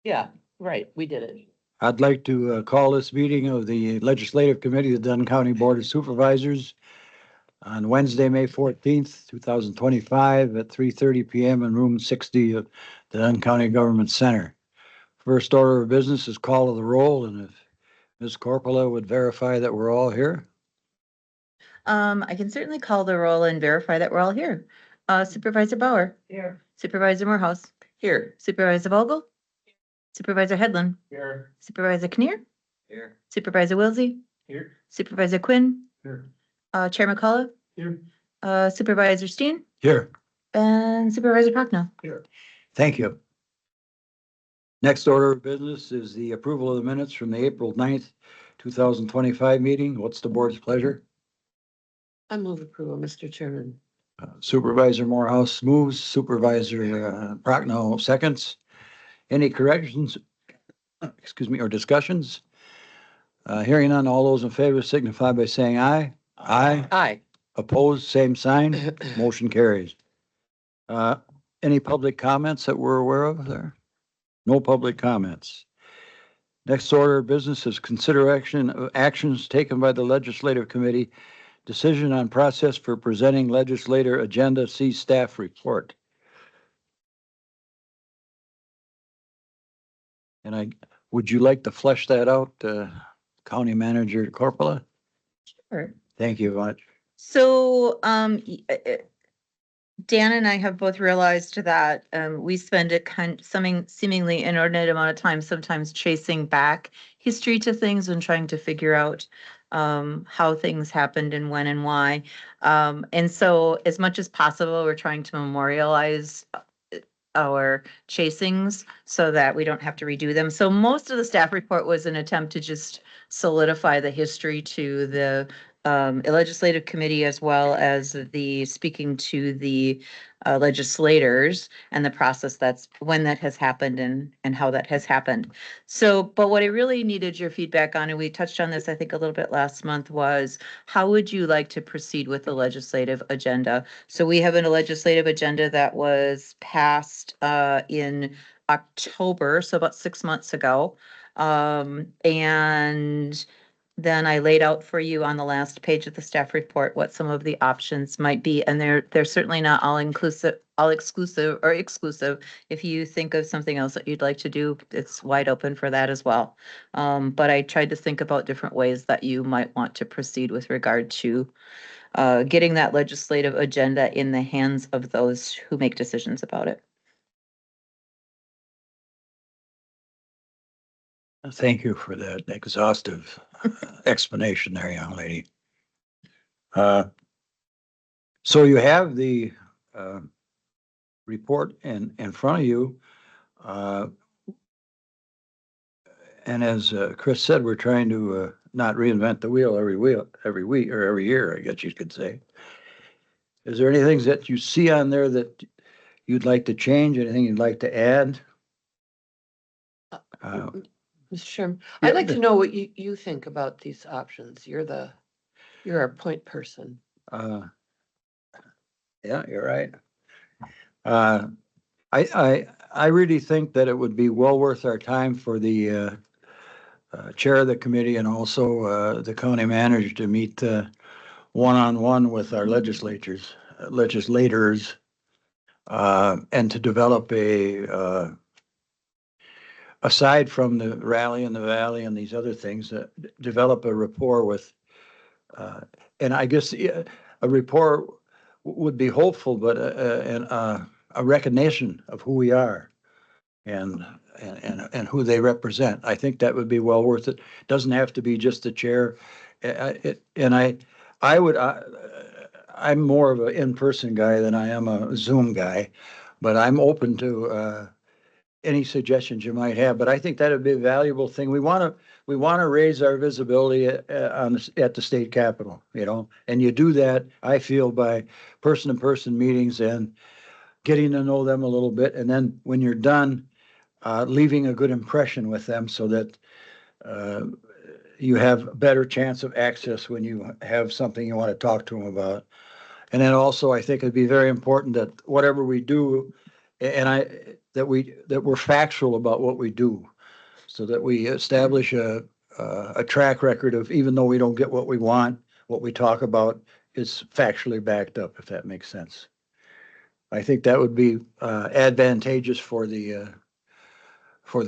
Yeah, right, we did it. I'd like to call this meeting of the Legislative Committee of the Dunn County Board of Supervisors on Wednesday, May 14th, 2025 at 3:30 PM in room 60 of the Dunn County Government Center. First order of business is call of the roll, and if Ms. Corpola would verify that we're all here. I can certainly call the roll and verify that we're all here. Supervisor Bauer, Here. Supervisor Morehouse, Here. Supervisor Vogel, Supervisor Headland, Here. Supervisor Kinnear, Here. Supervisor Wilsey, Here. Supervisor Quinn, Here. Chair McCullough, Here. Supervisor Steen, Here. and Supervisor Prochnow. Here. Thank you. Next order of business is the approval of the minutes from the April 9th, 2025 meeting. What's the board's pleasure? I move approval, Mr. Chairman. Supervisor Morehouse moves, Supervisor Prochnow seconds. Any corrections, excuse me, or discussions? Hearing none, all those in favor signify by saying aye. Aye. Aye. Opposed, same sign. Motion carries. Any public comments that we're aware of there? No public comments. Next order of business is consideration of actions taken by the Legislative Committee. Decision on process for presenting legislator agenda. See staff report. And would you like to flesh that out, County Manager Corpola? Sure. Thank you much. So, Dan and I have both realized that we spend something seemingly inordinate amount of time sometimes chasing back history to things and trying to figure out how things happened and when and why. And so as much as possible, we're trying to memorialize our chasings so that we don't have to redo them. So most of the staff report was an attempt to just solidify the history to the legislative committee, as well as the speaking to the legislators and the process that's when that has happened and how that has happened. So, but what I really needed your feedback on, and we touched on this, I think, a little bit last month, was how would you like to proceed with the legislative agenda? So we have a legislative agenda that was passed in October, so about 6 months ago. And then I laid out for you on the last page of the staff report what some of the options might be, and they're certainly not all exclusive or exclusive. If you think of something else that you'd like to do, it's wide open for that as well. But I tried to think about different ways that you might want to proceed with regard to getting that legislative agenda in the hands of those who make decisions about it. Thank you for that exhaustive explanation there, young lady. So you have the report in front of you. And as Chris said, we're trying to not reinvent the wheel every week or every year, I guess you could say. Is there anything that you see on there that you'd like to change? Anything you'd like to add? Mr. Chairman, Yeah, I'd like to know what you think about these options. You're our point person. Yeah, you're right. I really think that it would be well worth our time for the chair of the committee and also the county manager to meet one-on-one with our legislators, and to develop aside from the rally in the valley and these other things, develop a rapport with, and I guess a rapport would be hopeful, but a recognition of who we are and who they represent. I think that would be well worth it. Doesn't have to be just the chair. I'm more of an in-person guy than I am a Zoom guy, but I'm open to any suggestions you might have. But I think that would be a valuable thing. We want to raise our visibility at the state capitol, and you do that, I feel, by person-to-person meetings and getting to know them a little bit. And then when you're done, leaving a good impression with them so that you have a better chance of access when you have something you want to talk to them about. And then also, I think it'd be very important that whatever we do that we're factual about what we do, so that we establish a track record of, even though we don't get what we want, what we talk about is factually backed up, if that makes sense. I think that would be advantageous for the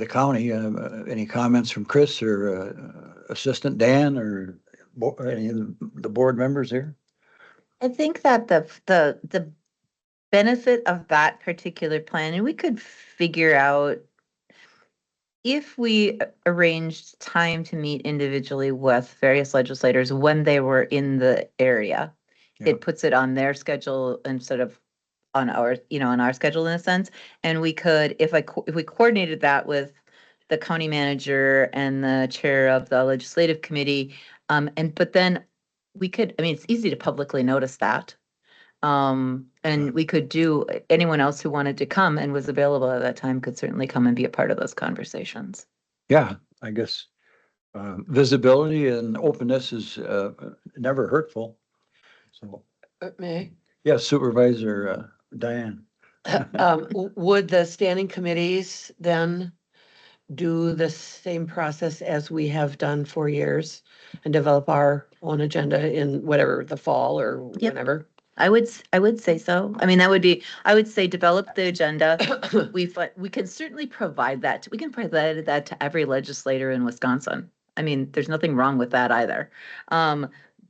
county. Any comments from Chris or Assistant Dan or any of the board members here? I think that the benefit of that particular plan, and we could figure out if we arranged time to meet individually with various legislators when they were in the area, Yeah. it puts it on their schedule instead of on our, on our schedule in a sense. And we could, if we coordinated that with the county manager and the chair of the legislative committee, but then we could, I mean, it's easy to publicly notice that. And we could do, anyone else who wanted to come and was available at that time could certainly come and be a part of those conversations. Yeah, I guess visibility and openness is never hurtful. So, May yes, Supervisor Diane. would the standing committees then do the same process as we have done for years and develop our own agenda in whatever, the fall or Yep. whenever? I would say so. I mean, I would say develop the agenda. We can certainly provide that. We can provide that to every legislator in Wisconsin. I mean, there's nothing wrong with that either.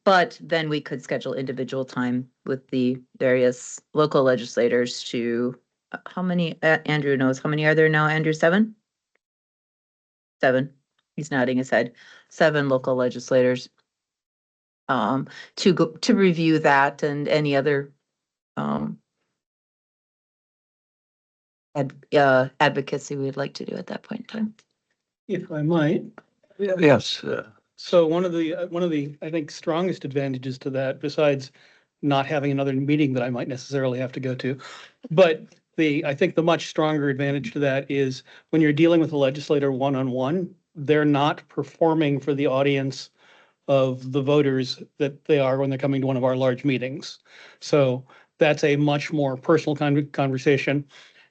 But then we could schedule individual time with the various local legislators to, how many, Andrew knows, how many are there now, Andrew? 7? 7. He's nodding his head. 7 local legislators to review that and any other advocacy we'd like to do at that point in time. If I might. Yes. So one of the, I think, strongest advantages to that, besides not having another meeting that I might necessarily have to go to, but I think the much stronger advantage to that is when you're dealing with a legislator one-on-one, they're not performing for the audience of the voters that they are when they're coming to one of our large meetings. So that's a much more personal kind of conversation.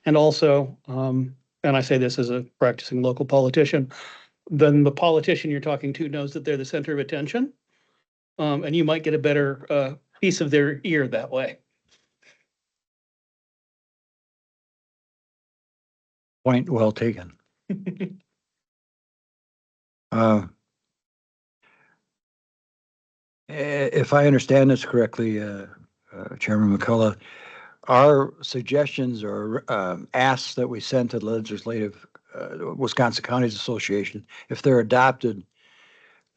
And also, and I say this as a practicing local politician, then the politician you're talking to knows that they're the center of attention. And you might get a better piece of their ear that way. Point well taken. If I understand this correctly, Chairman McCullough, our suggestions or asks that we send to the legislative Wisconsin Counties Association, if they're adopted,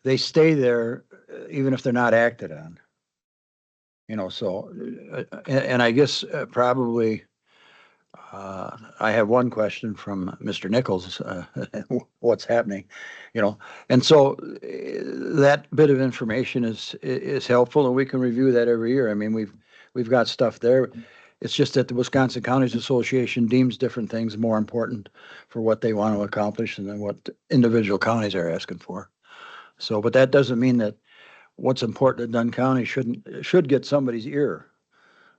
they stay there even if they're not acted on. So, and I guess probably I have one question from Mr. Nichols, what's happening, and so that bit of information is helpful, and we can review that every year. I mean, we've got stuff there. It's just that the Wisconsin Counties Association deems different things more important for what they want to accomplish than what individual counties are asking for. So, but that doesn't mean that what's important to Dunn County should get somebody's ear,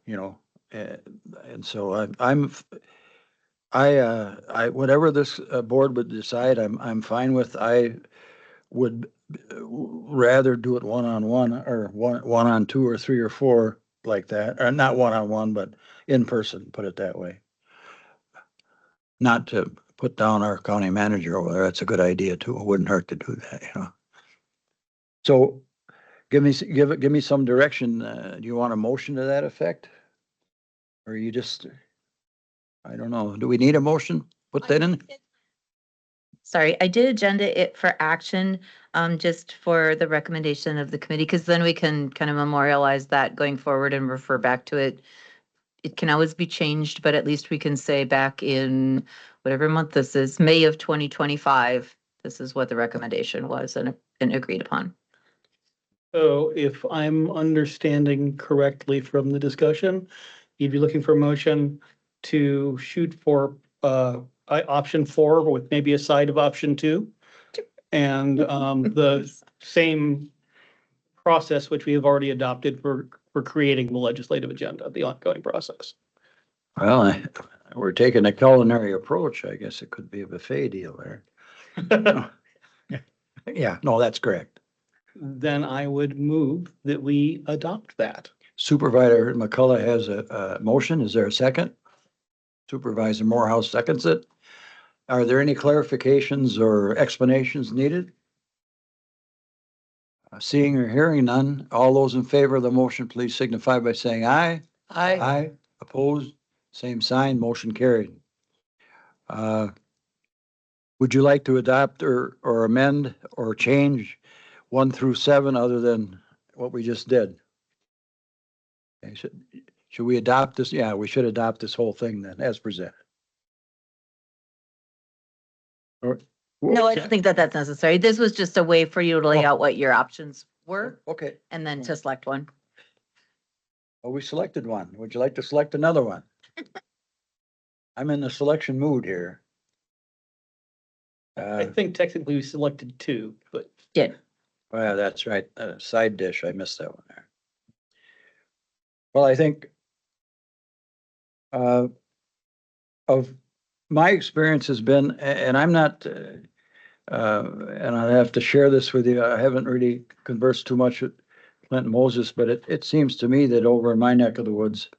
and so I whatever this board would decide, I'm fine with. I would rather do it one-on-one or one-on-2 or 3 or 4 like that, or not one-on-one, but in person, put it that way. Not to put down our county manager over there. That's a good idea too. It wouldn't hurt to do that, So give me some direction. Do you want a motion to that effect? Or you just, I don't know. Do we need a motion? Put that in? Sorry, I did agenda it for action, just for the recommendation of the committee, because then we can kind of memorialize that going forward and refer back to it. It can always be changed, but at least we can say back in whatever month this is, May of 2025, this is what the recommendation was and agreed upon. So if I'm understanding correctly from the discussion, you'd be looking for a motion to shoot for option 4 with maybe a side of option 2. And the same process which we have already adopted for creating the legislative agenda, the ongoing process. Well, we're taking a culinary approach. I guess it could be a buffet deal there. Yeah, no, that's correct. Then I would move that we adopt that. Supervisor McCullough has a motion. Is there a second? Supervisor Morehouse seconds it. Are there any clarifications or explanations needed? Seeing or hearing none, all those in favor of the motion, please signify by saying aye. Aye. Opposed, same sign, motion carried. Would you like to adopt or amend or change 1 through 7 other than what we just did? Okay, should we adopt this? Yeah, we should adopt this whole thing then as presented. Or- No, I don't think that that's necessary. This was just a way for you to lay out what your options were Okay, and then to select one. well, we selected one. Would you like to select another one? I'm in the selection mood here. I think technically we selected 2, but Did. Well, that's right. Side dish, I missed that one there. Well, I think of my experience has been, and I'm not, and I have to share this with you. I haven't really conversed too much with Clint Moses, but it seems to me that over in my neck of the woods,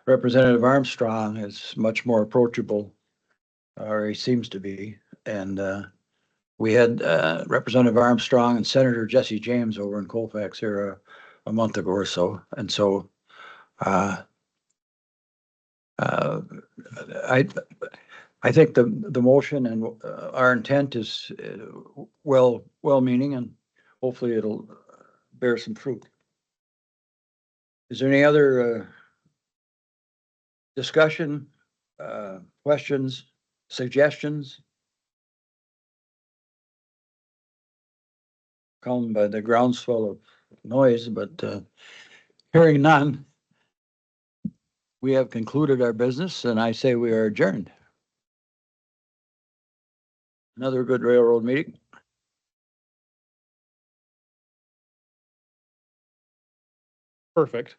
Representative Armstrong is much more approachable, or he seems to be. And we had Representative Armstrong and Senator Jesse James over in Colfax here a month ago or so. And so I think the motion and our intent is well-meaning, and hopefully it'll bear some fruit. Is there any other discussion, questions, suggestions? Calmed by the groundswell of noise, but hearing none, we have concluded our business, and I say we are adjourned. Another good railroad meeting. perfect.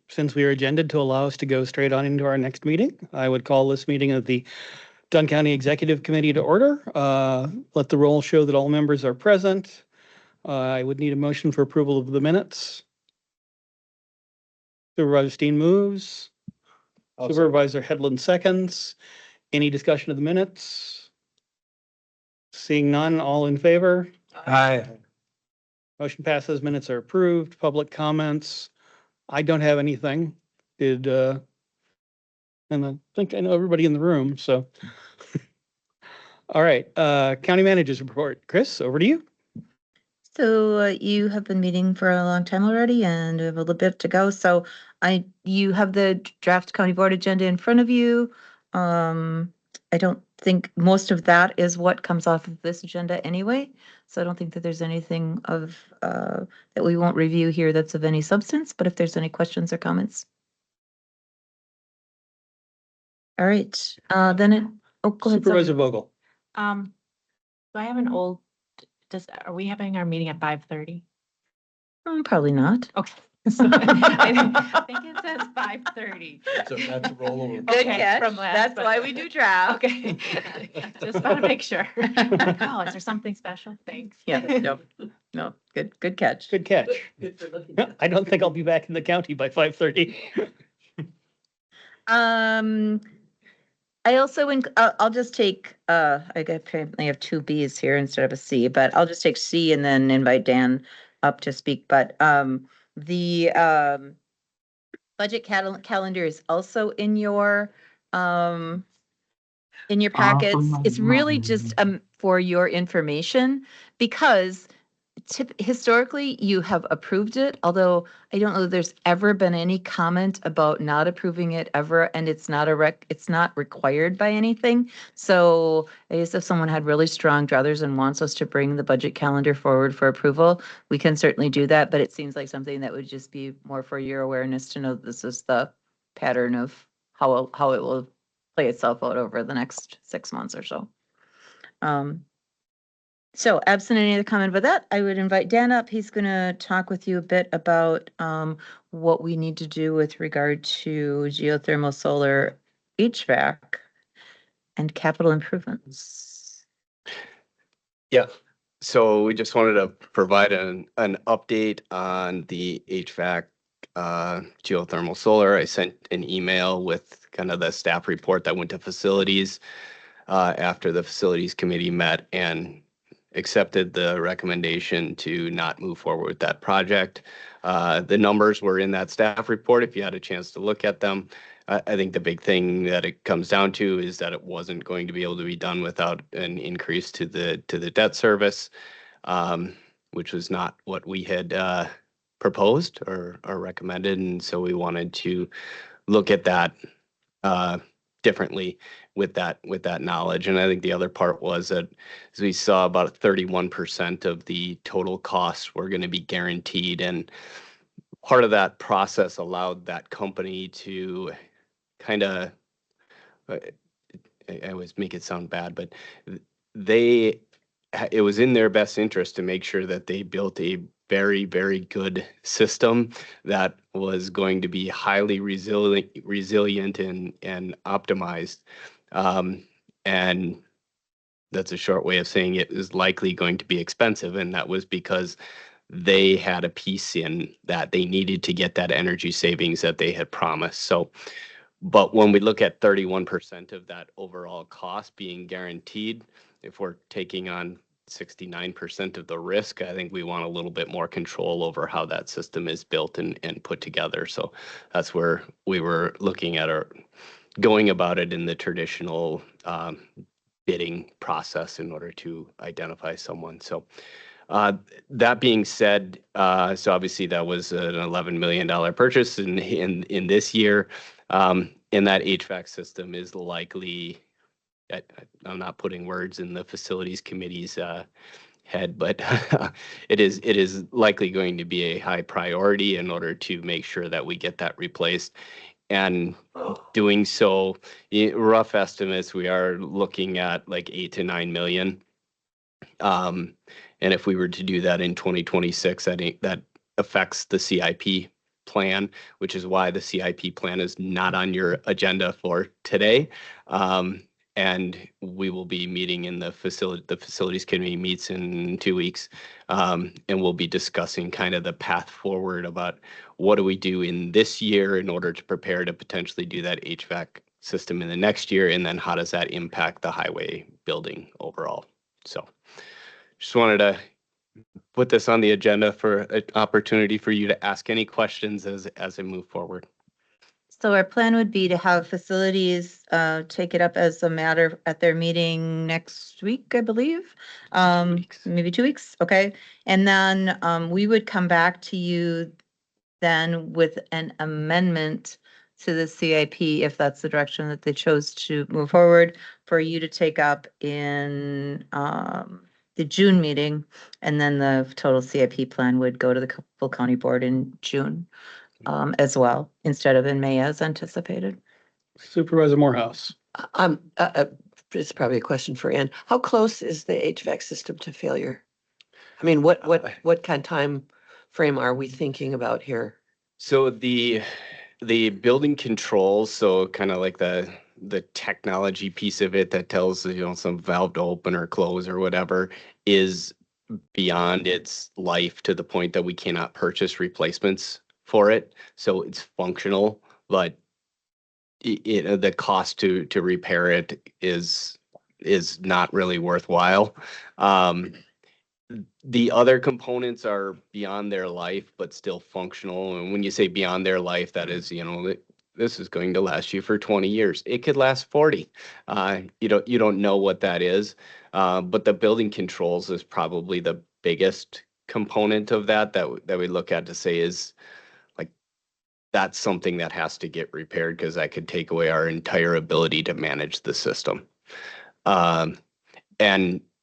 Since we are agended to allow us to go straight on into our next meeting, I would call this meeting of the Dunn County Executive Committee to order. Let the roll show that all members are present. I would need a motion for approval of the minutes. Supervisor Steen moves. Supervisor Headland seconds. Any discussion of the minutes? Seeing none, all in favor? Aye. Motion passes, minutes are approved. Public comments. I don't have anything. And I think I know everybody in the room, so. All right, county managers report. Chris, over to you. So you have been meeting for a long time already and we have a little bit to go. So you have the draft county board agenda in front of you. I don't think most of that is what comes off of this agenda anyway. So I don't think that there's anything of, that we won't review here that's of any substance, but if there's any questions or comments. All right, then go ahead. Supervisor Vogel. Do I have an old, are we having our meeting at 5:30? Probably not. Okay. I think it says 5:30. That's a rollover. Good Okay, catch. from last, That's but- why we do draft. Okay. Just want to make sure. Oh, is there something special? Thanks. Yeah, no, good catch. Good catch. Good for looking. I don't think I'll be back in the county by 5:30. I also, I'll just take, I apparently have 2 Bs here instead of a C, but I'll just take C and then invite Dan up to speak. But the budget calendar is also in your packets. It's really just for your information because historically you have approved it, although I don't know that there's ever been any comment about not approving it ever, and it's not it's not required by anything. So I guess if someone had really strong druthers and wants us to bring the budget calendar forward for approval, we can certainly do that, but it seems like something that would just be more for your awareness to know this is the pattern of how it will play itself out over the next 6 months or so. So absent any other comment about that, I would invite Dan up. He's gonna talk with you a bit about what we need to do with regard to geothermal solar HVAC and capital improvements. Yeah, so we just wanted to provide an update on the HVAC, geothermal solar. I sent an email with kind of the staff report that went to facilities after the facilities committee met and accepted the recommendation to not move forward with that project. The numbers were in that staff report if you had a chance to look at them. I think the big thing that it comes down to is that it wasn't going to be able to be done without an increase to the debt service, which was not what we had proposed or recommended. And so we wanted to look at that differently with that knowledge. And I think the other part was that as we saw about 31% of the total costs were going to be guaranteed. And part of that process allowed that company to kind of, I always make it sound bad, but they, it was in their best interest to make sure that they built a very, very good system that was going to be highly resilient and optimized. And that's a short way of saying it is likely going to be expensive. And that was because they had a piece in that they needed to get that energy savings that they had promised. So, but when we look at 31% of that overall cost being guaranteed, if we're taking on 69% of the risk, I think we want a little bit more control over how that system is built and put together. So that's where we were looking at our going about it in the traditional bidding process in order to identify someone. So that being said, so obviously that was an $11 million purchase in this year. And that HVAC system is likely, I'm not putting words in the facilities committee's head, but it is likely going to be a high priority in order to make sure that we get that replaced. And doing so, rough estimates, we are looking at like 8 to 9 million. And if we were to do that in 2026, I think that affects the CIP plan, which is why the CIP plan is not on your agenda for today. And we will be meeting in the facilities committee meets in 2 weeks. And we'll be discussing kind of the path forward about what do we do in this year in order to prepare to potentially do that HVAC system in the next year, and then how does that impact the highway building overall. So just wanted to put this on the agenda for an opportunity for you to ask any questions as I move forward. So our plan would be to have facilities take it up as a matter at their meeting next week, I believe. 2 weeks. Maybe 2 weeks, okay? And then we would come back to you then with an amendment to the CIP, if that's the direction that they chose to move forward, for you to take up in the June meeting. And then the total CIP plan would go to the full county board in June as well, instead of in May as anticipated. Supervisor Morehouse. It's probably a question for Ann. How close is the HVAC system to failure? I mean, what kind of time frame are we thinking about here? So the building controls, so kind of like the technology piece of it that tells, some valve to open or close or whatever, is beyond its life to the point that we cannot purchase replacements for it. So it's functional, but the cost to repair it is not really worthwhile. The other components are beyond their life, but still functional. And when you say beyond their life, that is, this is going to last you for 20 years. It could last 40. You don't know what that is. But the building controls is probably the biggest component of that we look at to say is like, that's something that has to get repaired because that could take away our entire ability to manage the system.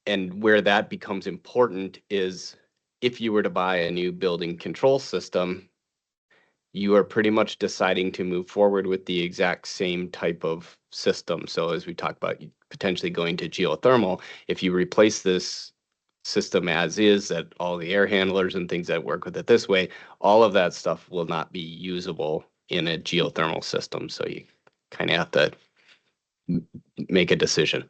And where that becomes important is if you were to buy a new building control system, you are pretty much deciding to move forward with the exact same type of system. So as we talk about potentially going to geothermal, if you replace this system as is, that all the air handlers and things that work with it this way, all of that stuff will not be usable in a geothermal system. So you kind of have to make a decision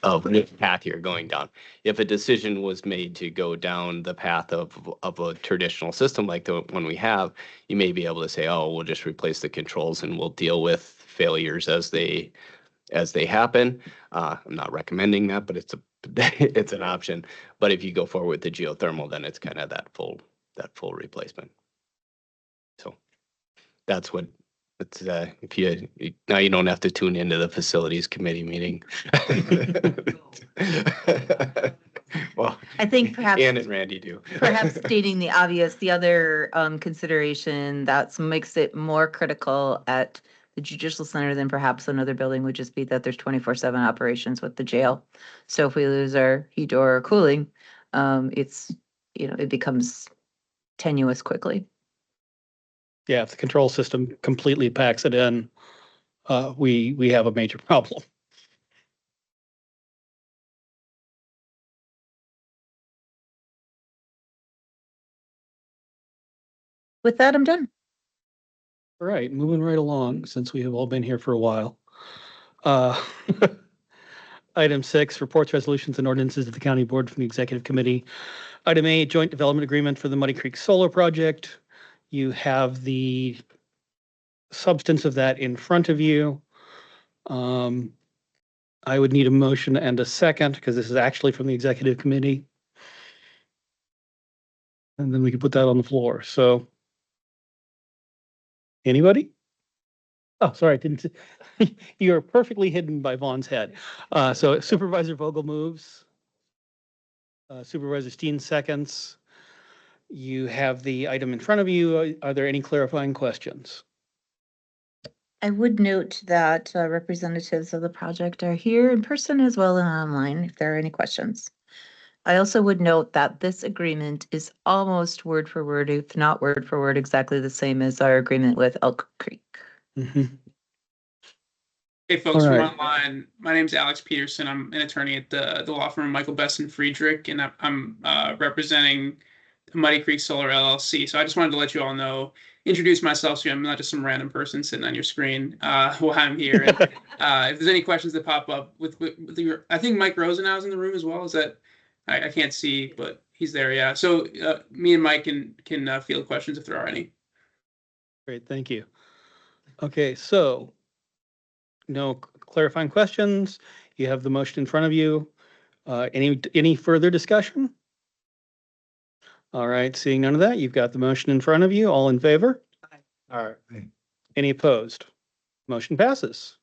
of which path you're going down. If a decision was made to go down the path of a traditional system like the one we have, you may be able to say, oh, we'll just replace the controls and we'll deal with failures as they happen. I'm not recommending that, but it's it's an option. But if you go forward with the geothermal, then it's kind of that full replacement. So that's what it's if you now you don't have to tune into the facilities committee meeting. Well, I think perhaps. Ann and Randy do. Perhaps stating the obvious, the other consideration that makes it more critical at the judicial center than perhaps another building would just be that there's 24/7 operations with the jail. So if we lose our heat or cooling, it's, it becomes tenuous quickly. Yeah, if the control system completely packs it in, we have a major problem. With that, I'm done. All right, moving right along, since we have all been here for a while. Uh, Item 6, reports, resolutions, and ordinances of the county board from the executive committee. Item A, joint development agreement for the Muddy Creek Solar Project. You have the substance of that in front of you. I would need a motion and a second, because this is actually from the executive committee. And then we can put that on the floor. So anybody? Oh, sorry, I didn't. You're perfectly hidden by Vaughn's head. So Supervisor Vogel moves. Supervisor Steen seconds. You have the item in front of you. Are there any clarifying questions? I would note that representatives of the project are here in person as well as online if there are any questions. I also would note that this agreement is almost word for word, if not word for word, exactly the same as our agreement with Elk Creek. Mhm. Hey folks All from right. online, my name is Alex Peterson. I'm an attorney at the law firm Michael Besson Friedrich, and I'm representing Muddy Creek Solar LLC. So I just wanted to let you all know, introduce myself, so I'm not just some random person sitting on your screen while I'm here. And if there's any questions that pop up with your, I think Mike Rosenau is in the room as well. Is that I can't see, but he's there. Yeah. So me and Mike can field questions if there are any. Great, thank you. Okay, so no clarifying questions. You have the motion in front of you. Any further discussion? All right, seeing none of that, you've got the motion in front of you. All in favor? All right. Any opposed? Motion passes.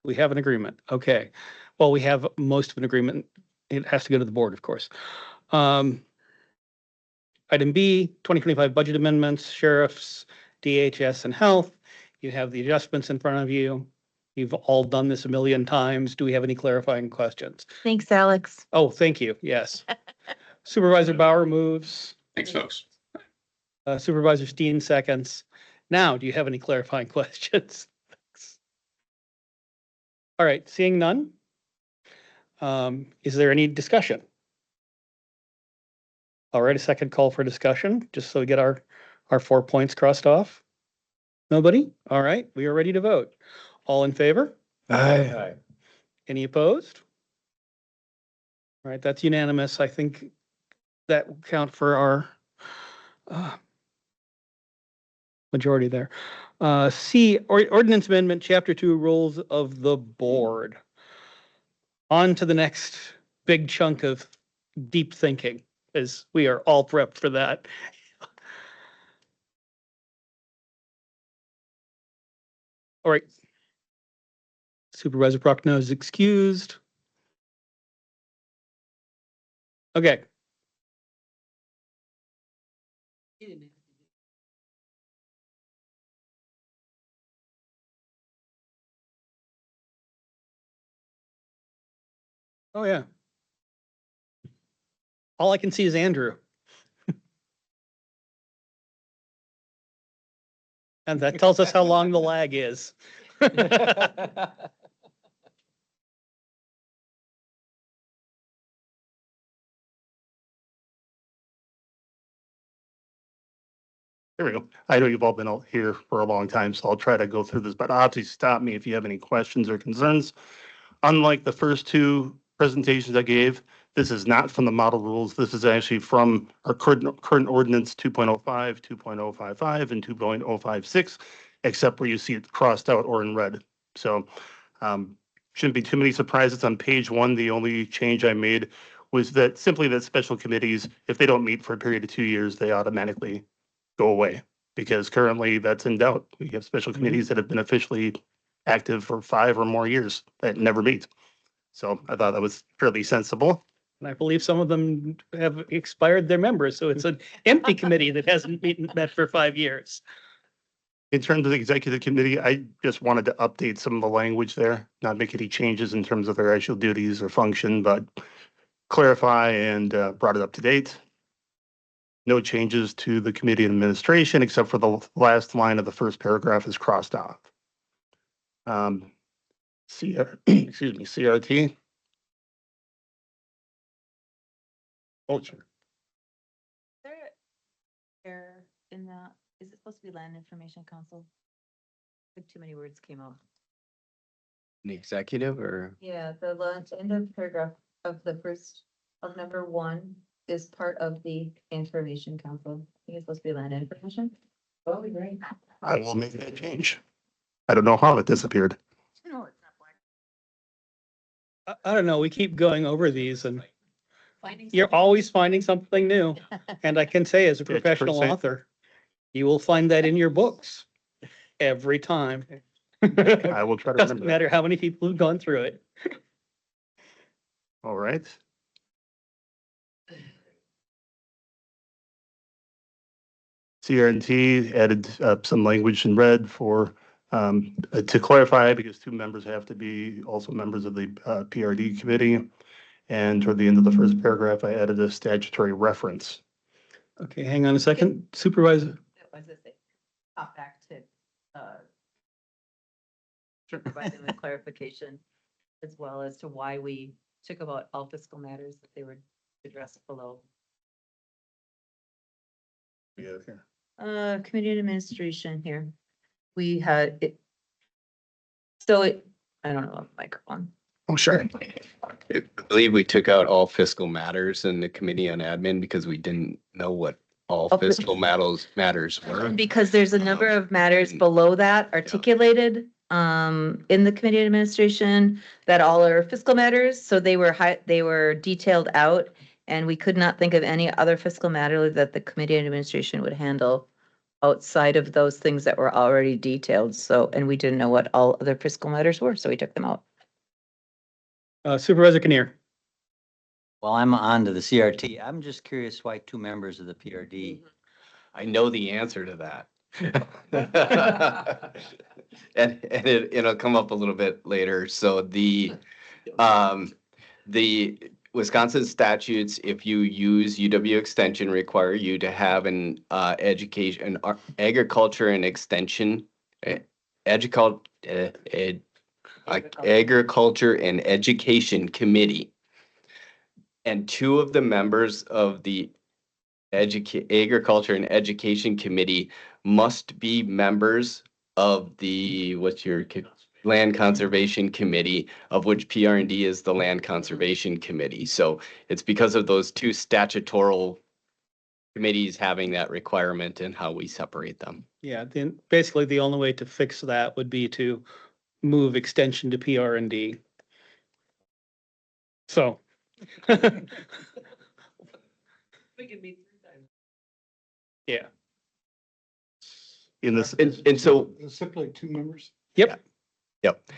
We have an agreement. Okay. Well, we have most of an agreement. It has to go to the board, of course. Item B, 2025 budget amendments, sheriffs, DHS, and health. You have the adjustments in front of you. You've all done this a million times. Do we have any clarifying questions? Thanks, Alex. Oh, thank you. Yes. Supervisor Bauer moves. Thanks, folks. Supervisor Steen seconds. Now, do you have any clarifying questions? All right, seeing none. Is there any discussion? All right, a second call for discussion, just so we get our 4 points crossed off. Nobody? All right, we are ready to vote. All in favor? Aye. Any opposed? All right, that's unanimous. I think that will count for our majority there. C, ordinance amendment, chapter 2, rules of the board. On to the next big chunk of deep thinking, as we are all prepped for that. All right. Supervisor Prochnow is excused. Okay. Oh, yeah. All I can see is Andrew. And that tells us how long the lag is. There we go. I know you've all been out here for a long time, so I'll try to go through this, but obviously stop me if you have any questions or concerns. Unlike the first two presentations I gave, this is not from the model rules. This is actually from our current ordinance 2.05, 2.055, and 2.056, except where you see it crossed out or in red. So shouldn't be too many surprises. On page 1, the only change I made was that simply that special committees, if they don't meet for a period of 2 years, they automatically go away, because currently that's in doubt. We have special committees that have been officially active for 5 or more years that never meet. So I thought that was fairly sensible. And I believe some of them have expired their members, so it's an empty committee that hasn't met for 5 years. In terms of the executive committee, I just wanted to update some of the language there, not make any changes in terms of their actual duties or function, but clarify and brought it up to date. No changes to the committee administration, except for the last line of the first paragraph is crossed off. Excuse me, CRT. Oh, sure. Is there error in that? Is it supposed to be Land Information Council? I think too many words came out. An executive or? Yeah, the end of paragraph of the first of number 1 is part of the Information Council. I think it's supposed to be Land Information. Oh, great. I will make that change. I don't know how it disappeared. No, it's not black. I don't know, we keep going over these and Finding you're something- always finding something new. And I can say as a It's professional percent- author, you will find that in your books every time. I will try to Doesn't remember that. matter how many people have gone through it. All right. CRNT added some language in red for, to clarify, because 2 members have to be also members of the PRD committee. And toward the end of the first paragraph, I added a statutory reference. Okay, hang on a second, Supervisor. What does it say? Hop back to, provide them with clarification as well as to why we took about all fiscal matters that they were addressed below. Yeah, here. Committee administration here. We had it. So it, I don't know, microphone. Oh, sure. I believe we took out all fiscal matters in the committee on admin because we didn't know what all Oh, fi- fiscal matters were. Because there's a number of matters below that articulated in the committee administration that all are fiscal matters. So they were detailed out and we could not think of any other fiscal matter that the committee administration would handle outside of those things that were already detailed. So, and we didn't know what all other fiscal matters were, so we took them out. Supervisor Kinnear. Well, I'm on to the CRT. I'm just curious why 2 members of the PRD. I know the answer to that. And it'll come up a little bit later. So the Wisconsin statutes, if you use UW extension, require you to have an education, agriculture and extension, agriculture and education committee. And 2 of the members of the agriculture and education committee must be members of the, land conservation committee, of which PRD is the land conservation committee. So it's because of those 2 statutory committees having that requirement and how we separate them. Yeah, then basically the only way to fix that would be to move extension to PR&D. So. Yeah, In this, And so Simply 2 members? yep.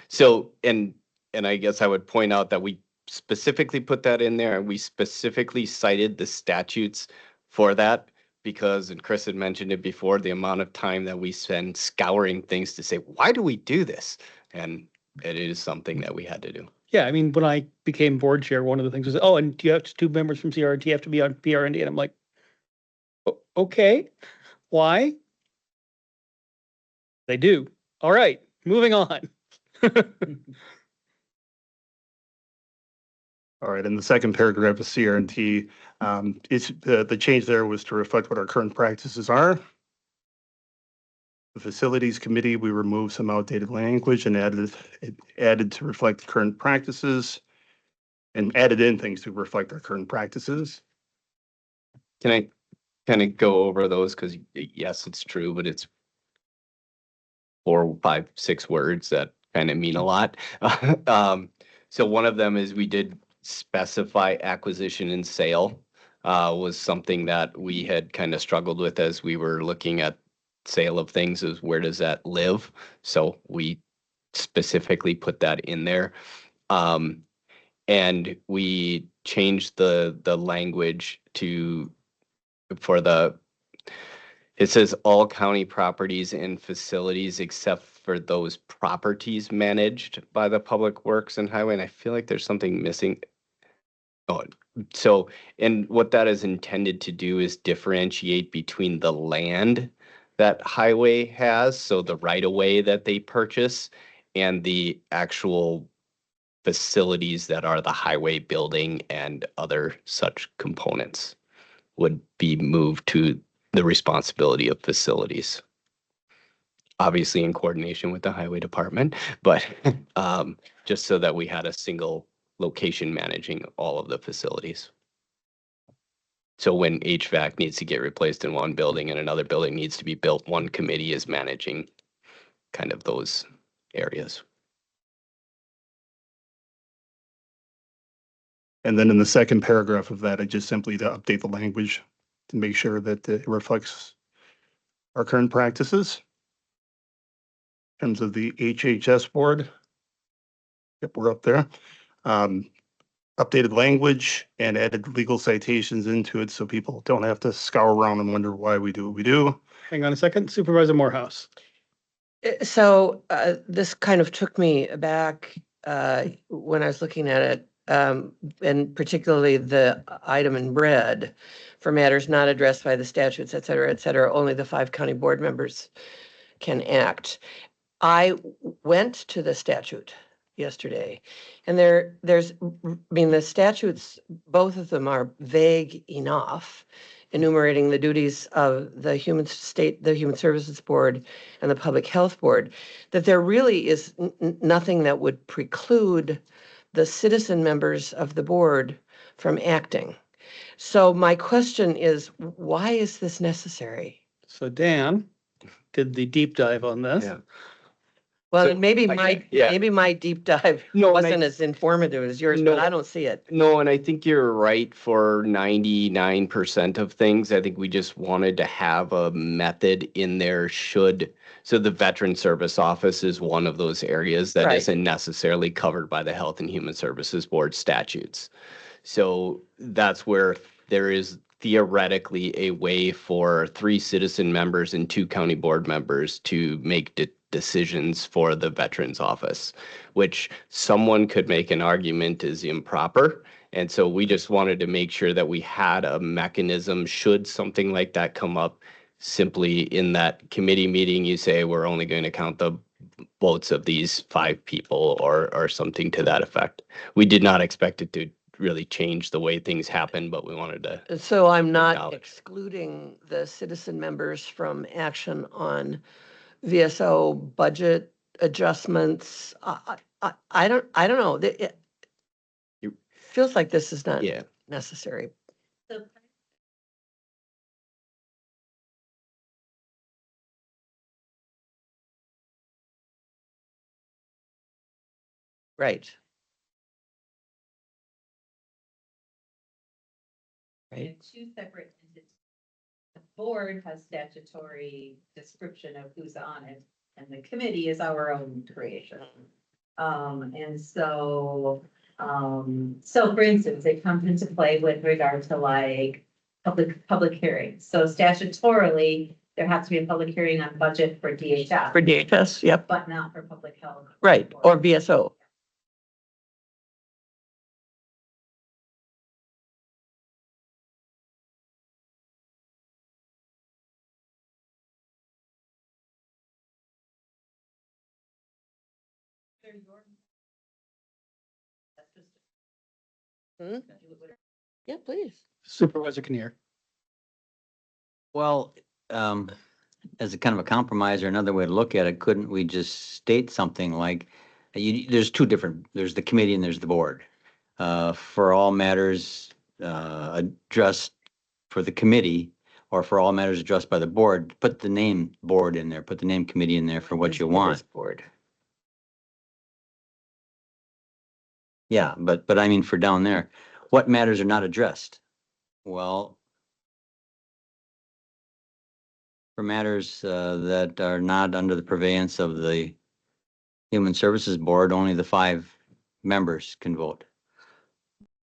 So, and I guess I would point out that we specifically put that in there and we specifically cited the statutes for that because, and Chris had mentioned it before, the amount of time that we spend scouring things to say, why do we do this? And it is something that we had to do. Yeah, I mean, when I became board chair, one of the things was, oh, and do you have 2 members from CRT have to be on PR&D? And I'm like, okay, why? They do. All right, moving on. all right, in the second paragraph of CRNT, it's the change there was to reflect what our current practices are. The Facilities Committee, we removed some outdated language and added to reflect current practices and added in things to reflect our current practices. Can I kind of go over those? Because yes, it's true, but it's 4, 5, 6 words that kind of mean a lot. So one of them is we did specify acquisition and sale, was something that we had kind of struggled with as we were looking at sale of things, is where does that live? So we specifically put that in there. And we changed the language for it says all county properties and facilities except for those properties managed by the Public Works and Highway. And I feel like there's something missing. Oh, so, and what that is intended to do is differentiate between the land that highway has, so the right of way that they purchase, and the actual facilities that are the highway building and other such components would be moved to the responsibility of facilities. Obviously in coordination with the highway department, but just so that we had a single location managing all of the facilities. So when HVAC needs to get replaced in one building and another building needs to be built, one committee is managing kind of those areas. And then in the second paragraph of that, I just simply to update the language to make sure that it reflects our current practices. In terms of the HHS board. Yep, we're up there. Updated language and added legal citations into it so people don't have to scour around and wonder why we do what we do. Hang on a second, Supervisor Morehouse. So this kind of took me back when I was looking at it, and particularly the item in red for matters not addressed by the statutes, et cetera, only the 5 county board members can act. I went to the statute yesterday, and there's, I mean, the statutes, both of them are vague enough, enumerating the duties of the Human Services Board and the Public Health Board, that there really is nothing that would preclude the citizen members of the board from acting. So my question is, why is this necessary? So Dan did the deep dive on this. Yeah. Well, So, maybe yeah. maybe my deep dive No, and wasn't as informative as yours, but No. I don't see it. No, and I think you're right for 99% of things. I think we just wanted to have a method in there so the Veteran Service Office is one of those areas that Right. isn't necessarily covered by the Health and Human Services Board statutes. So that's where there is theoretically a way for 3 citizen members and 2 county board members to make decisions for the Veterans Office, which someone could make an argument is improper. And so we just wanted to make sure that we had a mechanism should something like that come up. Simply in that committee meeting, you say, we're only going to count the votes of these 5 people or something to that effect. We did not expect it to really change the way things happen, but we wanted to. So I'm not Acknowledge. excluding the citizen members from action on VSO budget adjustments. I don't know. It You- feels like this is not Yeah. necessary. Right. Right. Two separate entities. The board has statutory description of who's on it, and the committee is our own creation. And so for instance, it comes into play with regard to like public hearings. So statutorily, there has to be a public hearing on budget for DHS. For DHS, yep, But not for public health. right, or VSO. Hmm? Yeah, please. Supervisor Kinnear. Well, as a kind of a compromise or another way to look at it, couldn't we just state something like, there's two different, there's the committee and there's the board. For all matters addressed for the committee, or for all matters addressed by the board, put the name board in there, put the name committee in there for what you want. Board. Yeah, but I mean for down there, what matters are not addressed? Well, for matters that are not under the purveyance of the Human Services Board, only the 5 members can vote.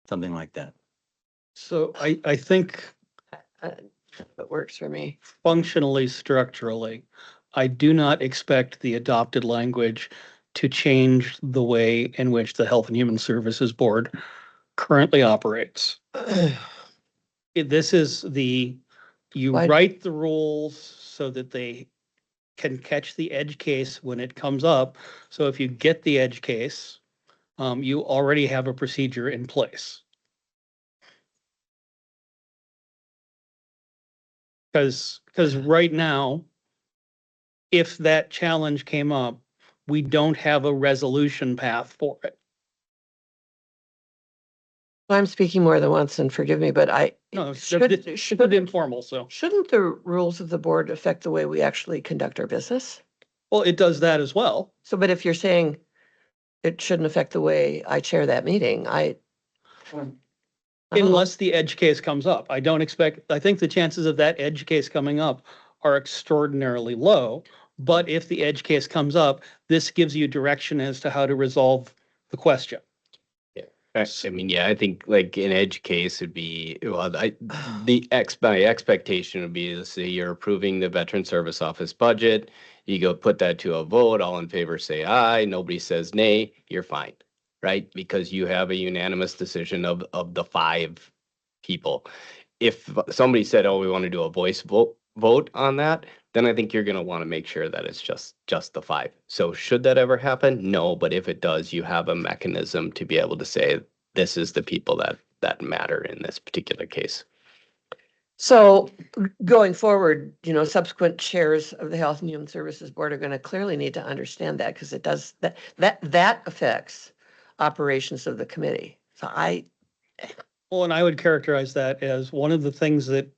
Something like that. So I think It works for me. functionally, structurally, I do not expect the adopted language to change the way in which the Health and Human Services Board currently operates. This is you Why- write the rules so that they can catch the edge case when it comes up. So if you get the edge case, you already have a procedure in place. Because right now, if that challenge came up, we don't have a resolution path for it. I'm speaking more than once and forgive me, but No, it's should, should informal, so. shouldn't the rules of the board affect the way we actually conduct our business? Well, it does that as well. So, but if you're saying it shouldn't affect the way I chair that meeting, I don't know. Unless the edge case comes up. I think the chances of that edge case coming up are extraordinarily low. But if the edge case comes up, this gives you direction as to how to resolve the question. I mean, yeah, I think like an edge case would be, well, my expectation would be to say you're approving the Veteran Service Office budget. You go put that to a vote, all in favor say aye, nobody says nay, you're fine, right? Because you have a unanimous decision of the 5 people. If somebody said, oh, we want to do a voice vote on that, then I think you're going to want to make sure that it's just the 5. So should that ever happen? No, but if it does, you have a mechanism to be able to say, this is the people that matter in this particular case. So going forward, subsequent chairs of the Health and Human Services Board are going to clearly need to understand that because it does that affects operations of the committee. So Well, and I would characterize that as one of the things that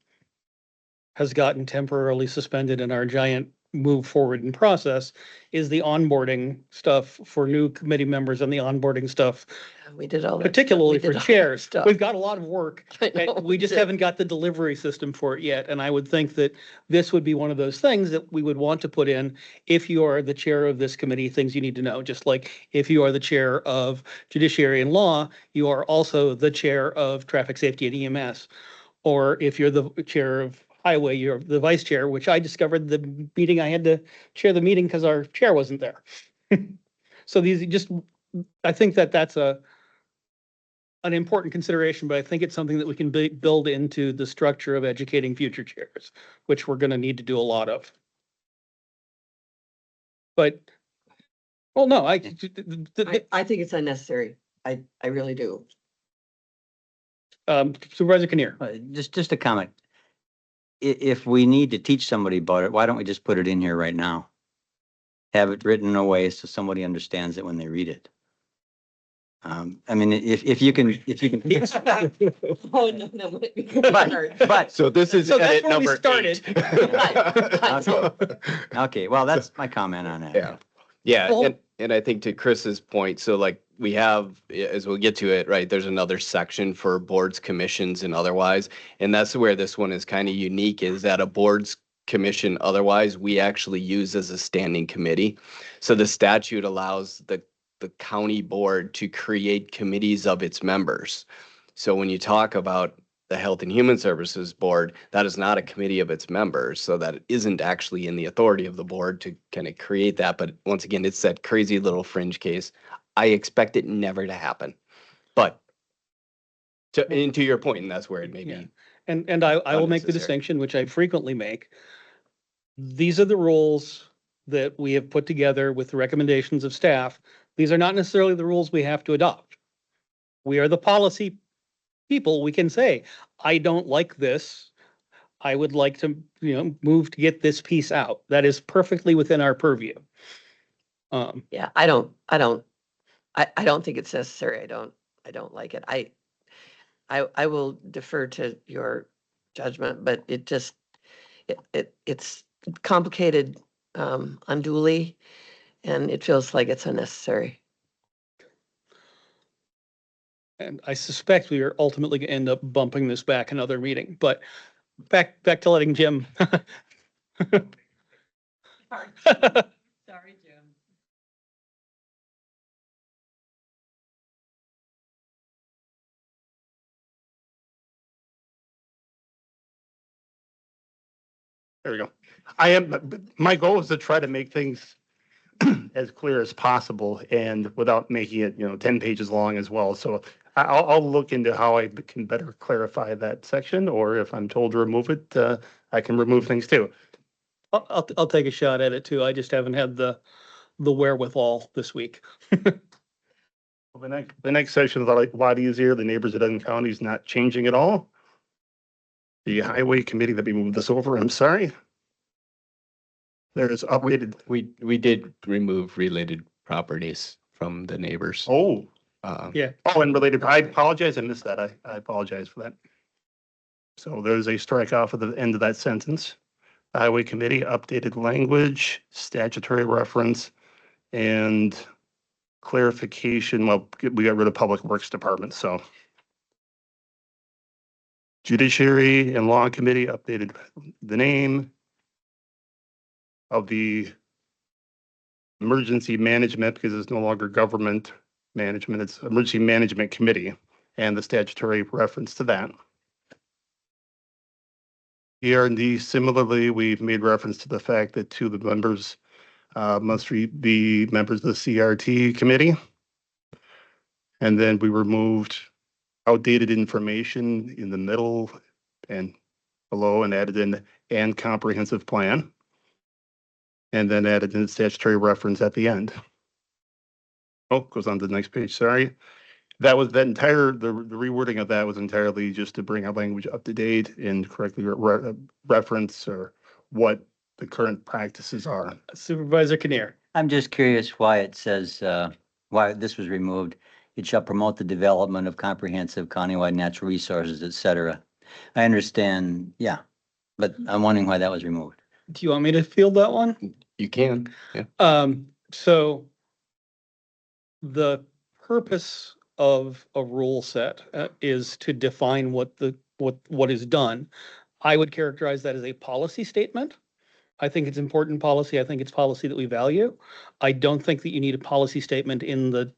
has gotten temporarily suspended in our giant move forward in process is the onboarding stuff for new committee members and the onboarding stuff, we did all that. particularly we did for all that chairs. stuff. We've got a lot of work. I know, And we just did. haven't got the delivery system for it yet. And I would think that this would be one of those things that we would want to put in if you are the chair of this committee, things you need to know. Just like if you are the chair of Judiciary and Law, you are also the chair of Traffic Safety and EMS. Or if you're the chair of Highway, you're the vice chair, which I discovered the meeting, I had to chair the meeting because our chair wasn't there. So I think that's an important consideration, but I think it's something that we can build into the structure of educating future chairs, which we're going to need to do a lot of. But, well, no, I think it's unnecessary. I really do. Supervisor Kinnear. Just a comment. If we need to teach somebody about it, why don't we just put it in here right now? Have it written in a way so somebody understands it when they read it. I mean, if you can teach. Oh, no, that might be But So this is So that's edit where we number started. 8. Okay, well, that's my comment on that. Yeah. Yeah, Well- and I think to Chris's point, so like we have, as we'll get to it, right, there's another section for boards, commissions and otherwise. And that's where this one is kind of unique, is that a boards commission otherwise, we actually use as a standing committee. So the statute allows the county board to create committees of its members. So when you talk about the Health and Human Services Board, that is not a committee of its members, so that it isn't actually in the authority of the board to kind of create that. But once again, it's that crazy little fringe case. I expect it never to happen. But to your point, and that's where it may Yeah. be. And I will make the Unnecessary. distinction, which I frequently make. These are the rules that we have put together with the recommendations of staff. These are not necessarily the rules we have to adopt. We are the policy people. We can say, I don't like this. I would like to, move to get this piece out. That is perfectly within our purview. Yeah, I don't think it's necessary. I don't like it. I will defer to your judgment, but it just, it's complicated, unduly, and it feels like it's unnecessary. And I suspect we are ultimately going to end up bumping this back another meeting, but back to letting Jim. Sorry, Jim. There we go. My goal is to try to make things as clear as possible and without making it, 10 pages long as well. So I'll look into how I can better clarify that section, or if I'm told to remove it, I can remove things too. I'll take a shot at it too. I just haven't had the wherewithal this week. The next section is a lot easier. The neighbors of Dunn County is not changing at all. The highway committee, that we moved this over, I'm sorry. There's updated. We did remove related properties from the neighbors. Oh, Yeah. oh, and related, I apologize, I missed that. I apologize for that. So there's a strike off at the end of that sentence. Highway committee, updated language, statutory reference, and clarification. Well, we got rid of public works department, so. Judiciary and law committee, updated the name of the emergency management, because it's no longer government management, it's emergency management committee, and the statutory reference to that. ER&D, similarly, we've made reference to the fact that two of the members must be members of the CRT committee. And then we removed outdated information in the middle and below, and added in and comprehensive plan. And then added in the statutory reference at the end. Oh, goes on to the next page, sorry. That was that entire, the rewording of that was entirely just to bring our language up to date and correctly reference or what the current practices are. Supervisor Kinnear. I'm just curious why it says, why this was removed. It shall promote the development of comprehensive countywide natural resources, et cetera. I understand, yeah, but I'm wondering why that was removed. Do you want me to field that one? You can, yeah. So the purpose of a rule set is to define what is done. I would characterize that as a policy statement. I think it's important policy. I think it's policy that we value. I don't think that you need a policy statement in the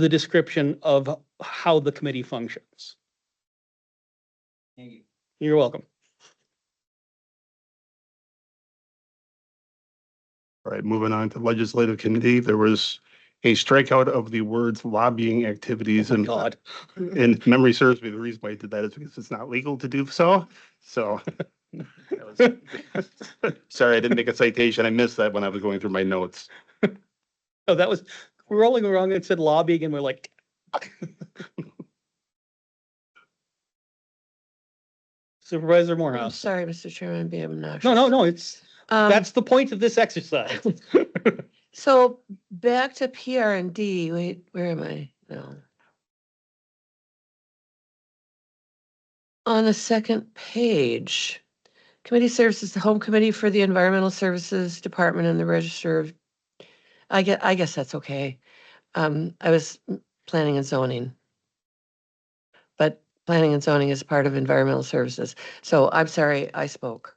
description of how the committee functions. Thank you. You're welcome. All right, moving on to legislative committee, there was a strikeout of the words lobbying activities, and God. and memory serves me, the reason why I did that is because it's not legal to do so. So sorry, I didn't make a citation. I missed that when I was going through my notes. Oh, that was rolling around and said lobbying, and we're like. Supervisor I'm Morehouse. sorry, Mr. Chairman, I'm being obnoxious. No, it's, Um, that's the point of this exercise. So back to PR&D, wait, where am I? No. On the second page, committee services, the home committee for the environmental services department and the register of, I guess that's okay. I was planning and zoning. But planning and zoning is part of environmental services. So I'm sorry, I spoke.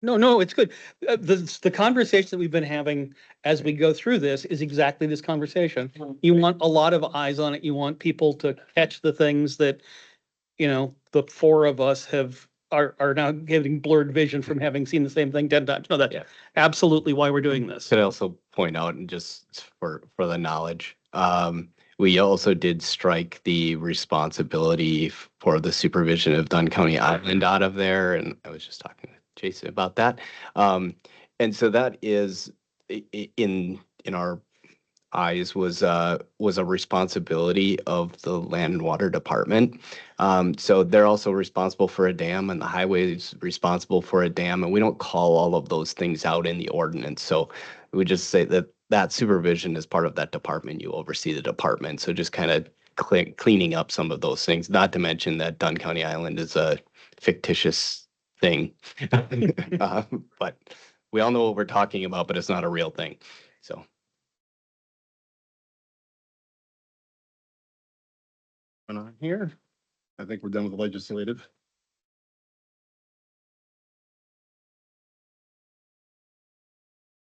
No, it's good. The conversation that we've been having as we go through this is exactly this conversation. You want a lot of eyes on it. You want people to catch the things that, the four of us are now getting blurred vision from having seen the same thing 10 times. No, that's absolutely why we're doing this. Could I also point out, and just for the knowledge, we also did strike the responsibility for the supervision of Dunn County Island out of there, and I was just talking to Jason about that. And so that is in our eyes was a responsibility of the Land and Water Department. So they're also responsible for a dam, and the highway is responsible for a dam, and we don't call all of those things out in the ordinance. So we just say that that supervision is part of that department. You oversee the department. So just kind of cleaning up some of those things, not to mention that Dunn County Island is a fictitious thing. But we all know what we're talking about, but it's not a real thing. So. Going on here. I think we're done with the legislative.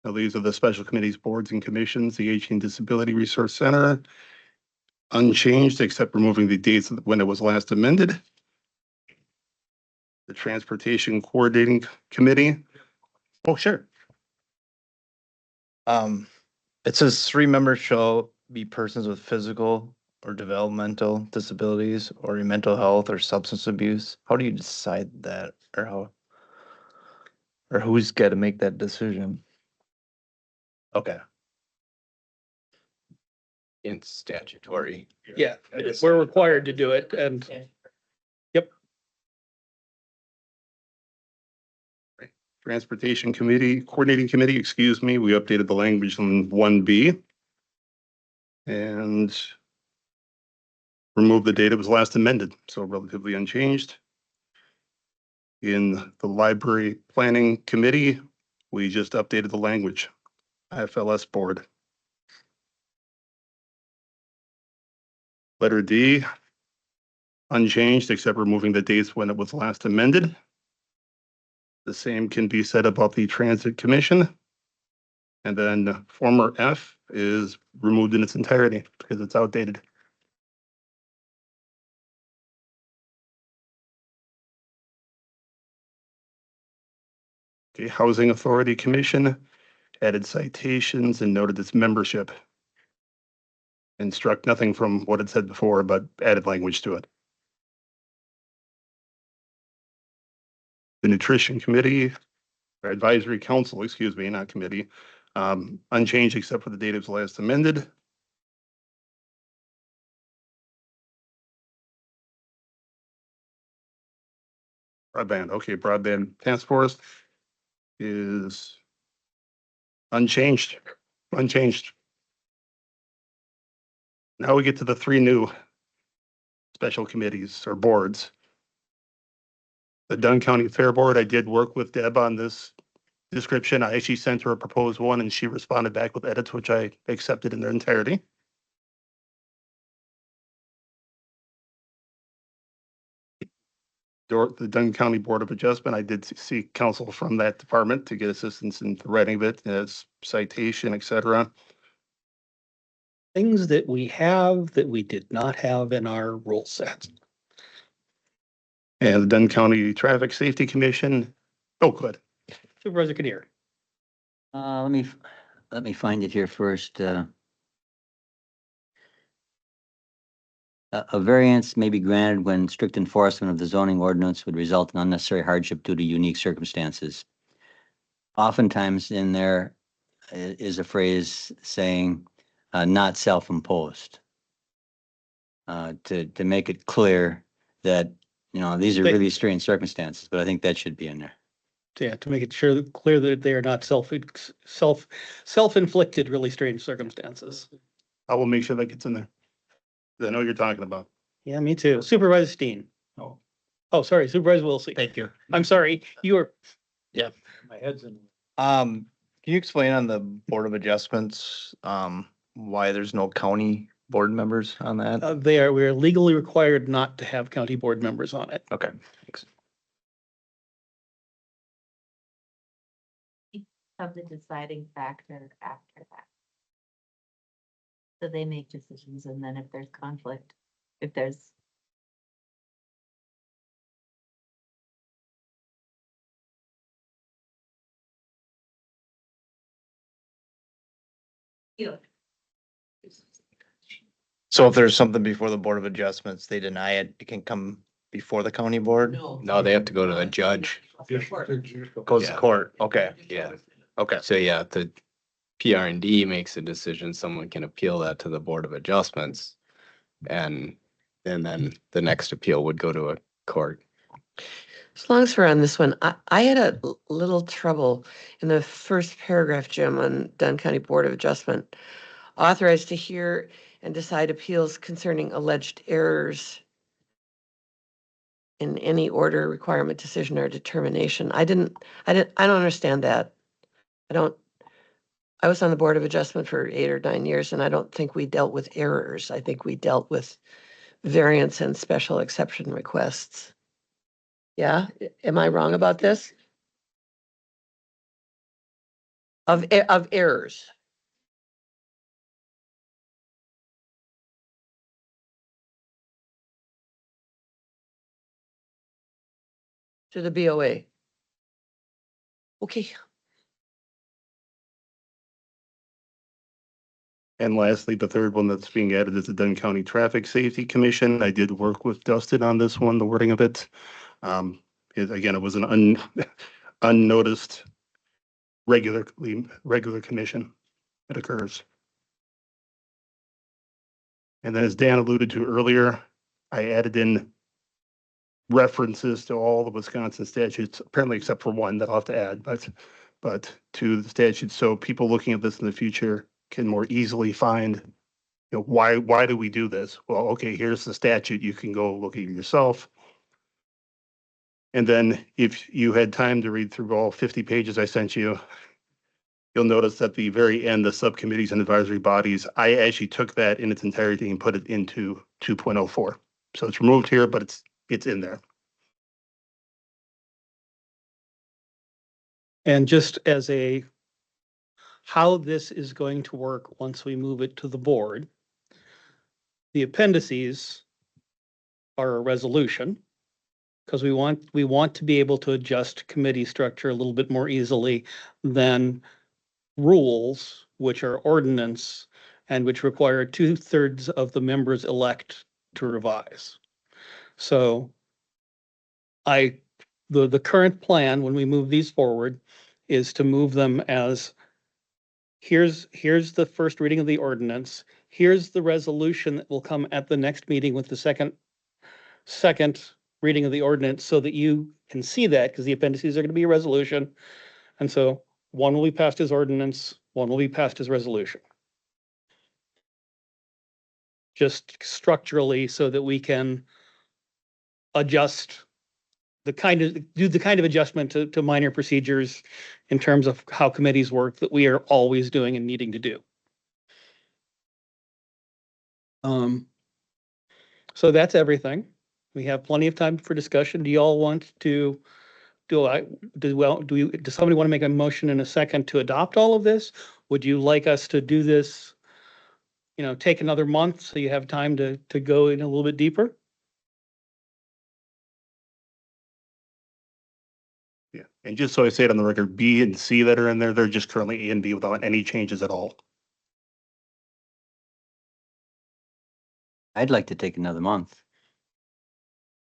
Now, these are the special committees, boards and commissions, the Aging and Disability Resource Center. Unchanged, except removing the dates when it was last amended. The Transportation Coordinating Committee. Oh, sure. It says 3 members shall be persons with physical or developmental disabilities or mental health or substance abuse. How do you decide that, or how? Or who's got to make that decision? Okay. In statutory. Yeah, we're required to do it and Transportation Committee, Coordinating Committee, excuse me, we updated the language in 1B. And removed the date it was last amended, so relatively unchanged. In the Library Planning Committee, we just updated the language. IFLS Board. Letter D, unchanged except removing the dates when it was last amended. The same can be said about the Transit Commission. And then former F is removed in its entirety because it's outdated. Okay, Housing Authority Commission added citations and noted its membership. And struck nothing from what it said before, but added language to it. The Nutrition Committee, or Advisory Council, excuse me, not committee, unchanged except for the date it was last amended. Broadband, okay, Broadband Task Force is unchanged. Now we get to the 3 new special committees or boards. The Dunn County Fair Board, I did work with Deb on this description. I actually sent her a proposed one and she responded back with edits, which I accepted in their entirety. The Dunn County Board of Adjustment, I did seek counsel from that department to get assistance in the writing of it, as citation, et cetera. things that we have that we did not have in our rule set. And the Dunn County Traffic Safety Commission. Oh, good. Supervisor Kinnear. Let me find it here first. A variance may be granted when strict enforcement of the zoning ordinance would result in unnecessary hardship due to unique circumstances. Oftentimes in there is a phrase saying, not self-imposed. To make it clear that, these are really strange circumstances, but I think that should be in there. Yeah, to make it clear that they are not self-inflicted, really strange circumstances. I will make sure that gets in there. I know what you're talking about. Yeah, me too. Supervisor Steen. Oh, sorry, Supervisor Wilsey. Thank you. I'm sorry, you were, My head's in. Can you explain on the Board of Adjustments, why there's no county board members on that? we are legally required not to have county board members on it. Okay, thanks. Of the deciding factor after that. So they make decisions and then if there's conflict, if there's. So if there's something before the Board of Adjustments, they deny it, it can come before the county board? No, they have to go to a judge. Goes to Yeah. court, okay, Yeah. okay. So yeah, the PRD makes a decision, someone can appeal that to the Board of Adjustments. And then the next appeal would go to a court. As long as we're on this one, I had a little trouble in the first paragraph, Jim, on Dunn County Board of Adjustment. Authorized to hear and decide appeals concerning alleged errors in any order, requirement, decision, or determination. I don't understand that. I was on the Board of Adjustment for 8 or 9 years, and I don't think we dealt with errors. I think we dealt with variance and special exception requests. Yeah, am I wrong about this? Of errors. To the BOA. Okay, And lastly, the third one that's being added is the Dunn County Traffic Safety Commission. I did work with Dustin on this one, the wording of it. Again, it was an unnoticed regular commission that occurs. And then as Dan alluded to earlier, I added in references to all the Wisconsin statutes, apparently except for one that I'll have to add, but to the statutes, so people looking at this in the future can more easily find, why do we do this? Well, okay, here's the statute. You can go look at it yourself. And then if you had time to read through all 50 pages I sent you, you'll notice at the very end, the subcommittees and advisory bodies, I actually took that in its entirety and put it into 2.04. So it's removed here, but it's in there. And just as how this is going to work once we move it to the board, the appendices are a resolution, because we want to be able to adjust committee structure a little bit more easily than rules, which are ordinance and which require 2/3 of the members elect to revise. So the current plan, when we move these forward, is to move them as here's the first reading of the ordinance. Here's the resolution that will come at the next meeting with the second reading of the ordinance, so that you can see that, because the appendices are going to be a resolution. And so one will be passed as ordinance, one will be passed as resolution. Just structurally, so that we can adjust do the kind of adjustment to minor procedures in terms of how committees work that we are always doing and needing to do. So that's everything. We have plenty of time for discussion. Do you all want to, does somebody want to make a motion in a second to adopt all of this? Would you like us to do this, take another month so you have time to go in a little bit deeper? Yeah, and just so I say it on the record, B and C that are in there, they're just currently A and B without any changes at all. I'd like to take another month.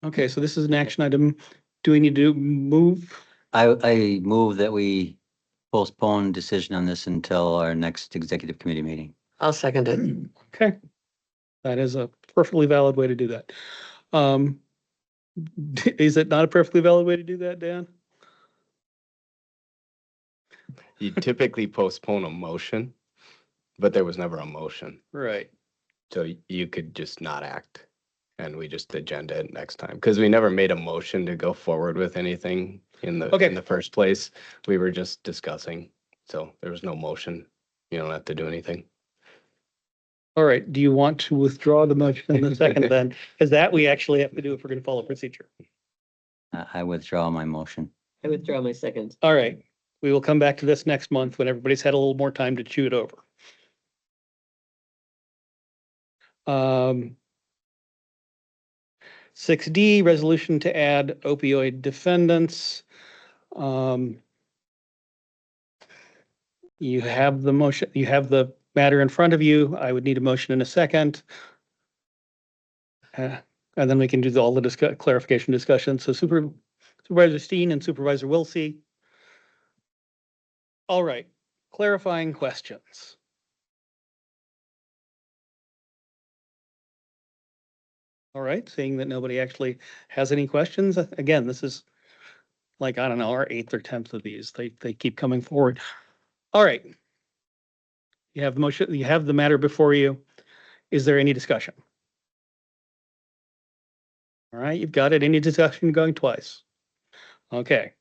Okay, so this is an action item. Do we need to move? I move that we postpone decision on this until our next executive committee meeting. I'll second it. Okay. That is a perfectly valid way to do that. Is it not a perfectly valid way to do that, Dan? You typically postpone a motion, but there was never a motion. Right. So you could just not act, and we just agenda it next time, because we never made a motion to go forward with anything in the first place. We were just discussing, so there was no motion. You don't have to do anything. All right. Do you want to withdraw the motion in a second then? Because that we actually have to do if we're going to follow procedure. I withdraw my motion. I withdraw my second. All right. We will come back to this next month when everybody's had a little more time to chew it over. 6D, resolution to add opioid defendants. You have the motion, you have the matter in front of you. I would need a motion in a second. And then we can do all the clarification discussion. So Supervisor Steen and Supervisor Wilsey. All right, clarifying questions? All right, seeing that nobody actually has any questions, again, this is like, I don't know, our 8th or 10th of these. They keep coming forward. All right. You have the motion, you have the matter before you. Is there any discussion? All right, you've got it. Any discussion going twice? Okay.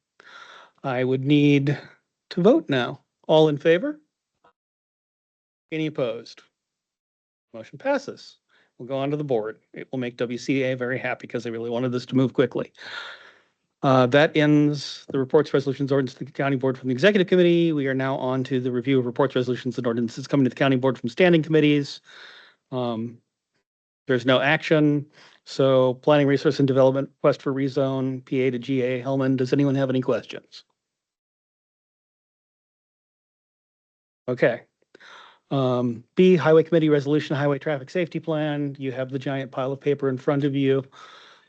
I would need to vote now. All in favor? Any opposed? Motion passes. We'll go on to the board. It will make WCA very happy because they really wanted this to move quickly. That ends the reports, resolutions, ordinances to the county board from the executive committee. We are now on to the review of reports, resolutions, and ordinances coming to the county board from standing committees. There's no action. So planning, resource and development, request for rezone, PA to GA. Hellman, does anyone have any questions? Okay. B, highway committee resolution, highway traffic safety plan. You have the giant pile of paper in front of you.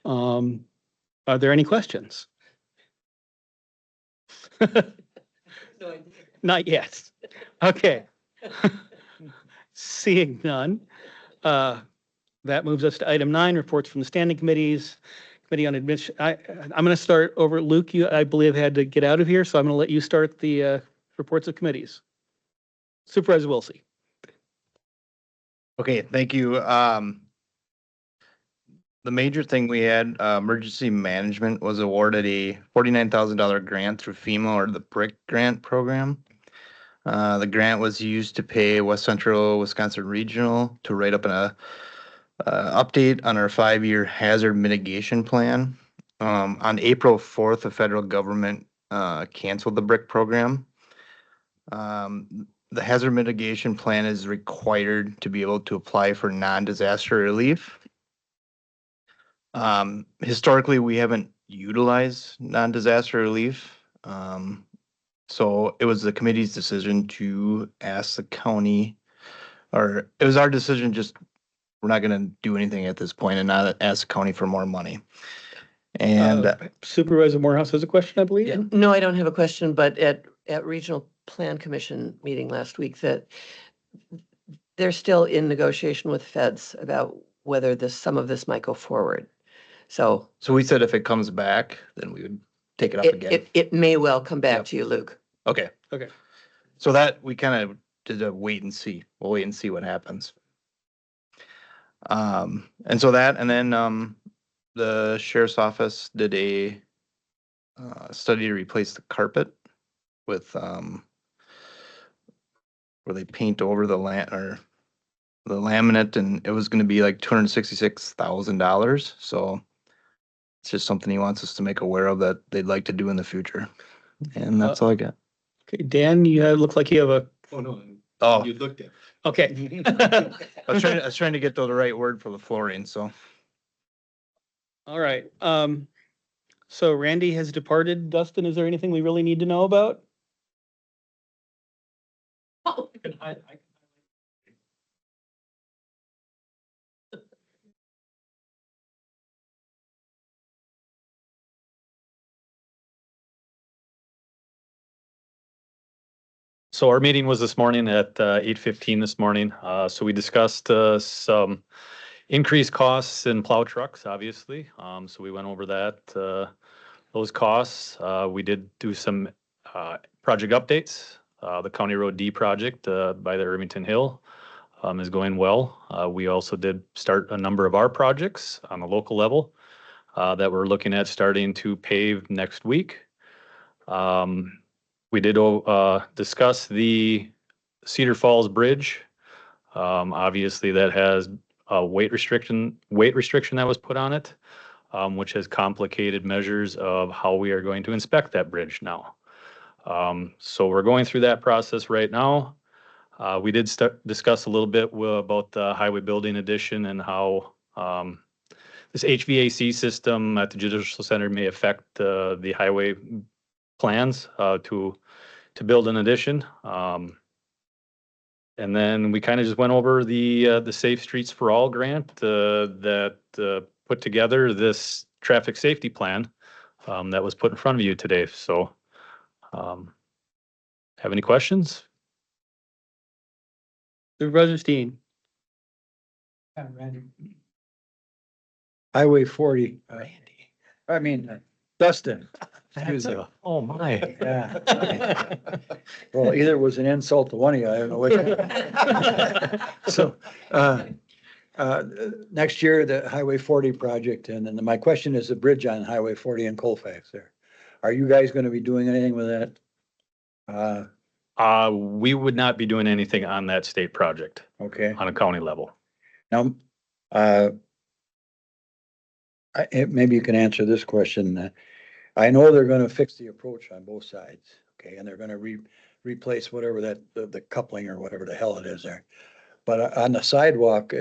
Are there any questions? Not yet. Okay. Seeing none. That moves us to item 9, reports from the standing committees. Committee on Admission. I'm going to start over. Luke, you, I believe, had to get out of here, so I'm going to let you start the reports of committees. Supervisor Wilsey. Okay, thank you. The major thing we had, emergency management was awarded a $49,000 grant through FEMA or the BRIC grant program. The grant was used to pay West Central Wisconsin Regional to write up an update on our 5-year hazard mitigation plan. On April 4th, the federal government canceled the BRIC program. The hazard mitigation plan is required to be able to apply for non-disaster relief. Historically, we haven't utilized non-disaster relief. So it was the committee's decision to ask the county, or it was our decision, just, we're not gonna do anything at this point and not ask the county for more money. And Supervisor Morehouse has a question, I believe. No, I don't have a question, but at Regional Plan Commission meeting last week, that they're still in negotiation with feds about whether some of this might go forward. So so we said if it comes back, then we would take it up again. it may well come back Yep. to you, Luke. Okay. Okay. So that we kind of did a wait and see. We'll wait and see what happens. And so that, and then the sheriff's office did a study to replace the carpet with where they paint over the the laminate, and it was going to be like $266,000. So it's just something he wants us to make aware of that they'd like to do in the future. And that's all I got. Okay, Dan, you look like you have a. Oh, no. Oh, You looked at. Okay. I was trying to get the right word for the flooring. So All right. So Randy has departed. Dustin, is there anything we really need to know about? So our meeting was this morning at 8:15 this morning. So we discussed some increased costs in plow trucks, obviously. So we went over that, those costs. We did do some project updates. The County Road D project by the Irvington Hill is going well. We also did start a number of our projects on the local level that we're looking at starting to pave next week. We did discuss the Cedar Falls Bridge. Obviously, that has a weight restriction that was put on it, which has complicated measures of how we are going to inspect that bridge now. So we're going through that process right now. We did discuss a little bit about the highway building addition and how this HVAC system at the Judicial Center may affect the highway plans to build an addition. And then we kind of just went over the Safe Streets for All grant that put together this traffic safety plan that was put in front of you today. So have any questions? Supervisor Steen. Highway 40. I mean, Dustin. Excuse me. Oh, my. Yeah. Well, either it was an insult to one of you, I don't know which one. So, next year, the Highway 40 project, and then my question is the bridge on Highway 40 in Colfax there. Are you guys gonna be doing anything with that? We would not be doing anything on that state project Okay, on a county level. now, maybe you can answer this question. I know they're gonna fix the approach on both sides, okay, and they're gonna replace whatever the coupling or whatever the hell it is there. But on the sidewalk,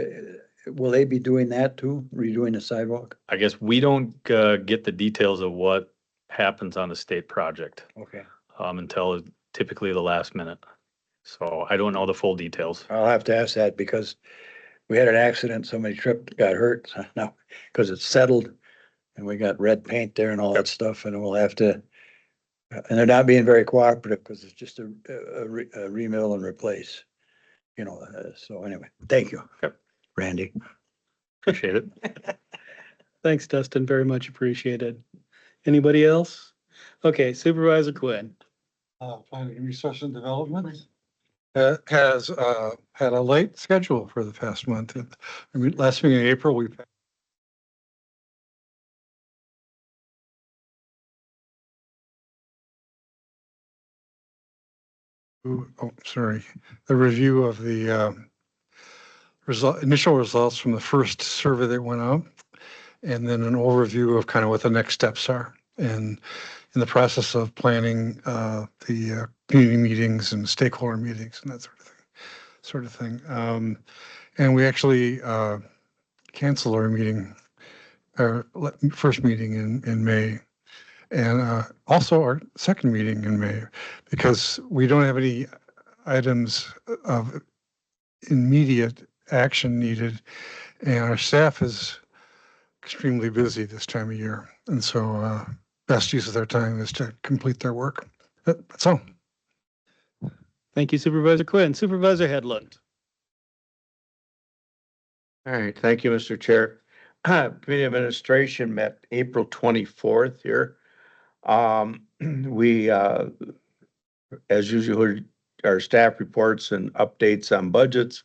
will they be doing that too, redoing the sidewalk? I guess we don't get the details of what happens on a state project Okay. until typically the last minute. So I don't know the full details. I'll have to ask that because we had an accident, somebody tripped, got hurt, now, because it's settled. And we got red paint there and all that stuff, and we'll have to, and they're not being very cooperative because it's just a remill and replace. You know, so anyway, thank you. Yep. Randy. Appreciate it. Thanks, Dustin. Very much appreciated. Anybody else? Okay, Supervisor Quinn. Planning Research and Development has had a late schedule for the past month. I mean, last meeting in April, we've sorry, the review of the initial results from the first survey that went out, and then an overview of kind of what the next steps are. And in the process of planning the community meetings and stakeholder meetings and that sort of thing. And we actually canceled our meeting, our first meeting in May, and also our second meeting in May, because we don't have any items of immediate action needed, and our staff is extremely busy this time of year, and so best use of their time is to complete their work. That's all. Thank you, Supervisor Quinn. Supervisor Headland. All right, thank you, Mr. Chair. Committee Administration met April 24th here. We, as usual, heard our staff reports and updates on budgets.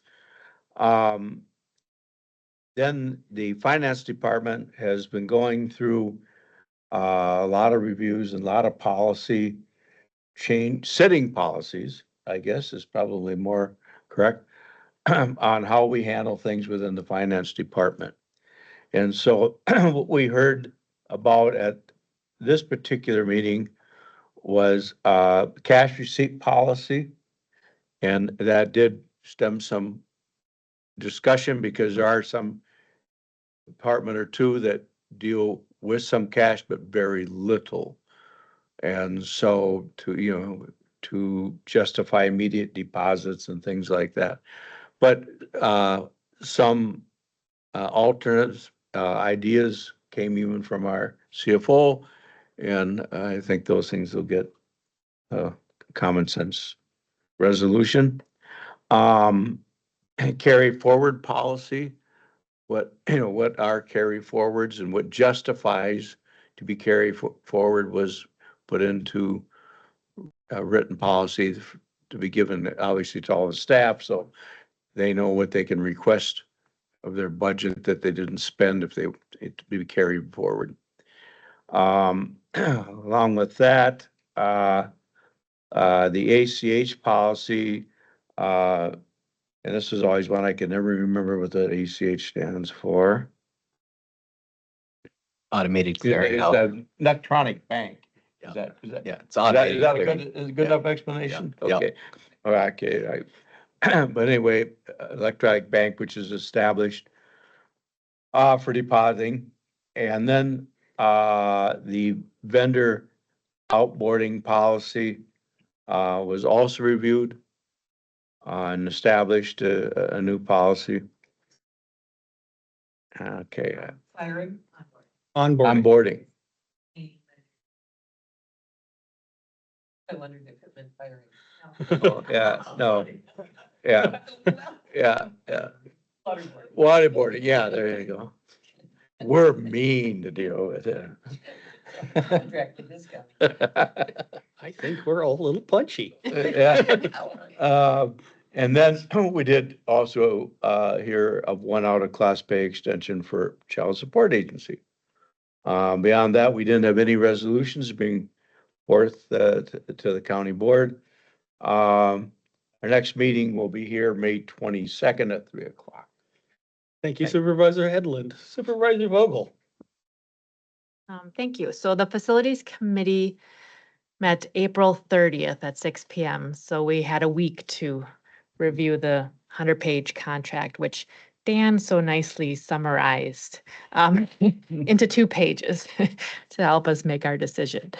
Then the Finance Department has been going through a lot of reviews and a lot of policy setting policies, I guess is probably more correct, on how we handle things within the Finance Department. And so what we heard about at this particular meeting was cash receipt policy. And that did stem some discussion because there are some department or two that deal with some cash, but very little. And so to justify immediate deposits and things like that. But some alternatives, ideas came even from our CFO, and I think those things will get common sense resolution. Carry forward policy, what are carry forwards and what justifies to be carried forward was put into a written policy to be given obviously to all the staff, so they know what they can request of their budget that they didn't spend if it to be carried forward. Along with that, the ACH policy, and this is always one I can never remember what that ACH stands for. Automated Is clearinghouse. that electronic bank? Is that? Yeah, it's Is that automated. a clearing. good enough explanation? Yeah. Okay. All right, okay. But anyway, electronic bank, which is established for depositing. And then the vendor outboarding policy was also reviewed and established a new policy. Okay. Firing? Onboarding. I wondered if it meant firing. Oh, yeah, no. Yeah. Yeah, yeah. Waterboarding, yeah, there you go. We're mean to deal with it. I think we're all a little punchy. Yeah. And then we did also hear of one out of class pay extension for child support agency. Beyond that, we didn't have any resolutions being forth to the county board. Our next meeting will be here May 22nd at 3 o'clock. Thank you Supervisor Headland. Supervisor Vogel. Thank you. So the facilities committee met April 30th at 6 PM. So we had a week to review the 100-page contract, which Dan so nicely summarized into 2 pages to help us make our decision.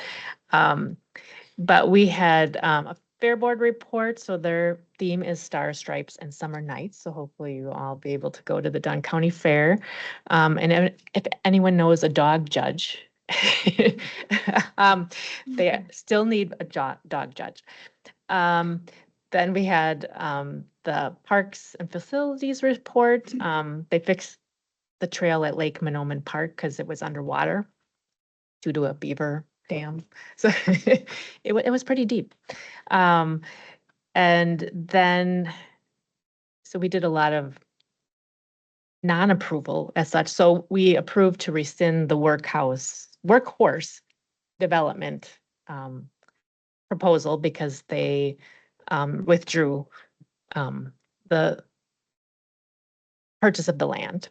But we had a Fair Board report, so their theme is Star Stripes and Summer Nights. So hopefully you all be able to go to the Dunn County Fair. And if anyone knows a dog judge, they still need a dog judge. Then we had the Parks and Facilities report. They fixed the trail at Lake Monoman Park because it was underwater due to a beaver dam. So it was pretty deep. And then, so we did a lot of non-approval as such. So we approved to rescind the workhorse development proposal because they withdrew the purchase of the land.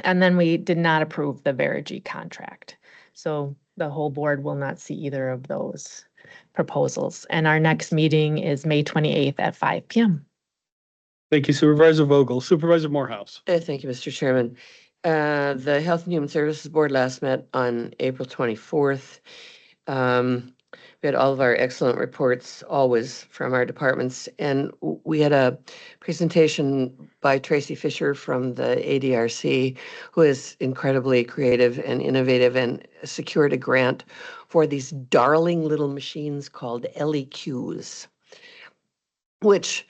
And then we did not approve the Verigy contract. So the whole board will not see either of those proposals. And our next meeting is May 28th at 5 PM. Thank you Supervisor Vogel. Supervisor Morehouse. Thank you, Mr. Chairman. The Health and Human Services Board last met on April 24th. We had all of our excellent reports always from our departments, and we had a presentation by Tracy Fisher from the ADRC, who is incredibly creative and innovative and secured a grant for these darling little machines called LEQs, which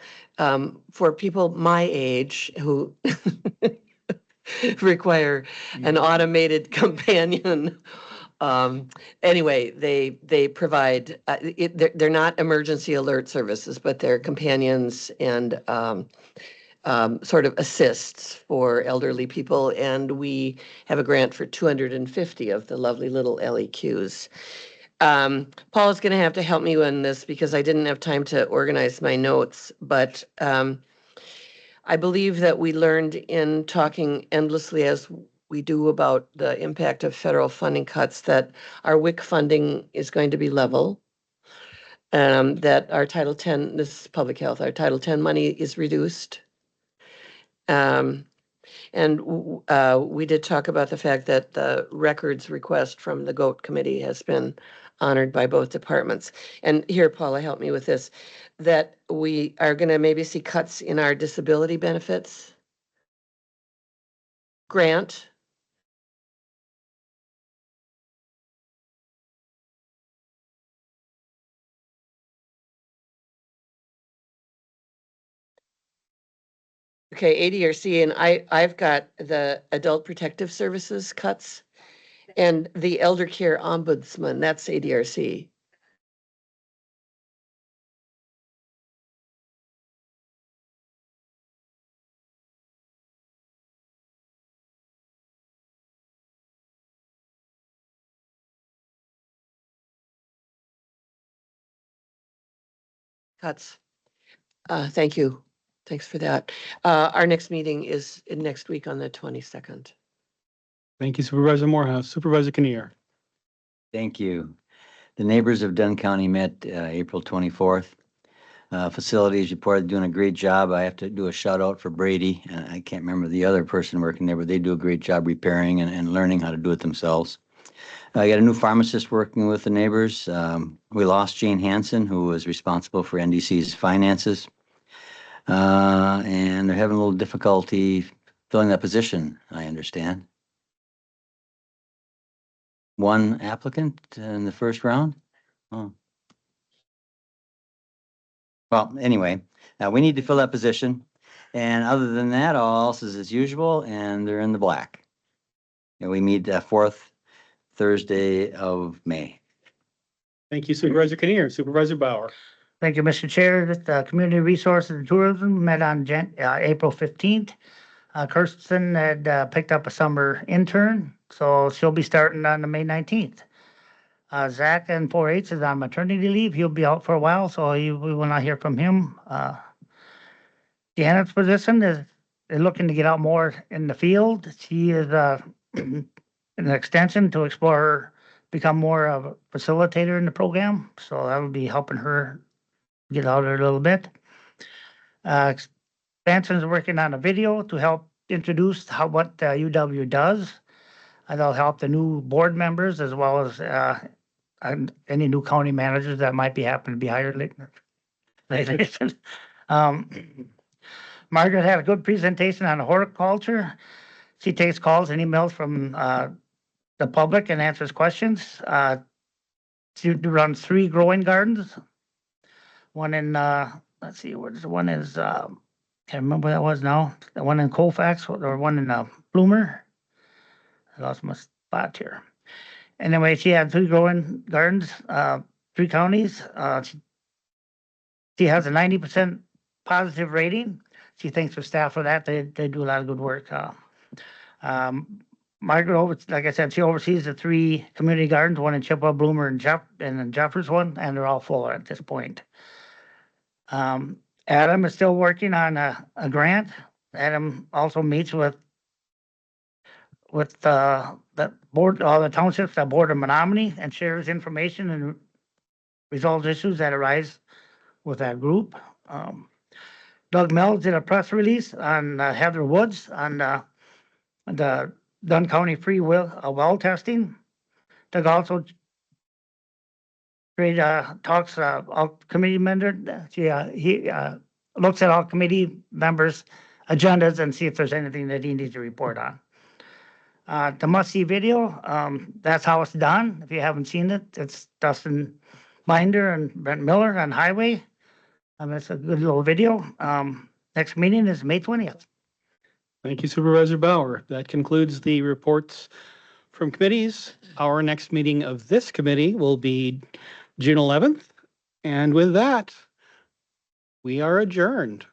for people my age who require an automated companion. Anyway, they provide, they're not emergency alert services, but they're companions and sort of assists for elderly people. And we have a grant for 250 of the lovely little LEQs. Paul is going to have to help me on this because I didn't have time to organize my notes, but I believe that we learned in talking endlessly as we do about the impact of federal funding cuts that our WIC funding is going to be level. That our Title 10, this is public health, our Title 10 money is reduced. And we did talk about the fact that the records request from the GOAT committee has been honored by both departments. And here, Paula, help me with this, that we are going to maybe see cuts in our disability benefits grant. Okay, ADRC, and I've got the Adult Protective Services cuts and the Elder Care Ombudsman, that's ADRC. Cuts. Thank you. Thanks for that. Our next meeting is next week on the 22nd. Thank you Supervisor Morehouse. Supervisor Kinnear. Thank you. The neighbors of Dunn County met April 24th. Facilities reported doing a great job. I have to do a shout out for Brady, and I can't remember the other person working there, but they do a great job repairing and learning how to do it themselves. I got a new pharmacist working with the neighbors. We lost Jane Hansen, who was responsible for NDC's finances. And they're having a little difficulty filling that position, I understand. One applicant in the first round? Oh. Well, anyway, we need to fill that position. And other than that, all else is as usual, and they're in the black. And we meet the fourth Thursday of May. Thank you Supervisor Kinnear. Supervisor Bauer. Thank you, Mr. Chair. The Community Resources and Tourism met on April 15th. Kirsten had picked up a summer intern, so she'll be starting on the May 19th. Zach in 4-H is on maternity leave. He'll be out for a while, so we will not hear from him. Janet's position is looking to get out more in the field. She is an extension to explore, become more of a facilitator in the program, so that'll be helping her get out there a little bit. Expansion is working on a video to help introduce what UW does. And that'll help the new board members as well as and any new county managers that might be happen to be hired lately. Margaret had a good presentation on horticulture. She takes calls and emails from the public and answers questions. She runs 3 growing gardens. One in, let's see, where's the one is, can't remember what that was now. The one in Colfax or one in Bloomer. I lost my spot here. Anyway, she had 3 growing gardens, 3 counties. She has a 90% positive rating. She thanks her staff for that. They do a lot of good work. Margaret, like I said, she oversees the 3 community gardens, one in Chippewa, Bloomer, and then Jeffers one, and they're all full at this point. Adam is still working on a grant. Adam also meets with the board, all the townships, the board of Menominee, and shares information and resolves issues that arise with that group. Doug Mills did a press release on Heather Woods on the Dunn County free well testing. Doug also talks all committee members. He looks at all committee members' agendas and see if there's anything that he needs to report on. The must-see video, that's how it's done. If you haven't seen it, it's Dustin Binder and Brent Miller on Highway. It's a good little video. Next meeting is May 20th. Thank you Supervisor Bauer. That concludes the reports from committees. Our next meeting of this committee will be June 11th. And with that, we are adjourned.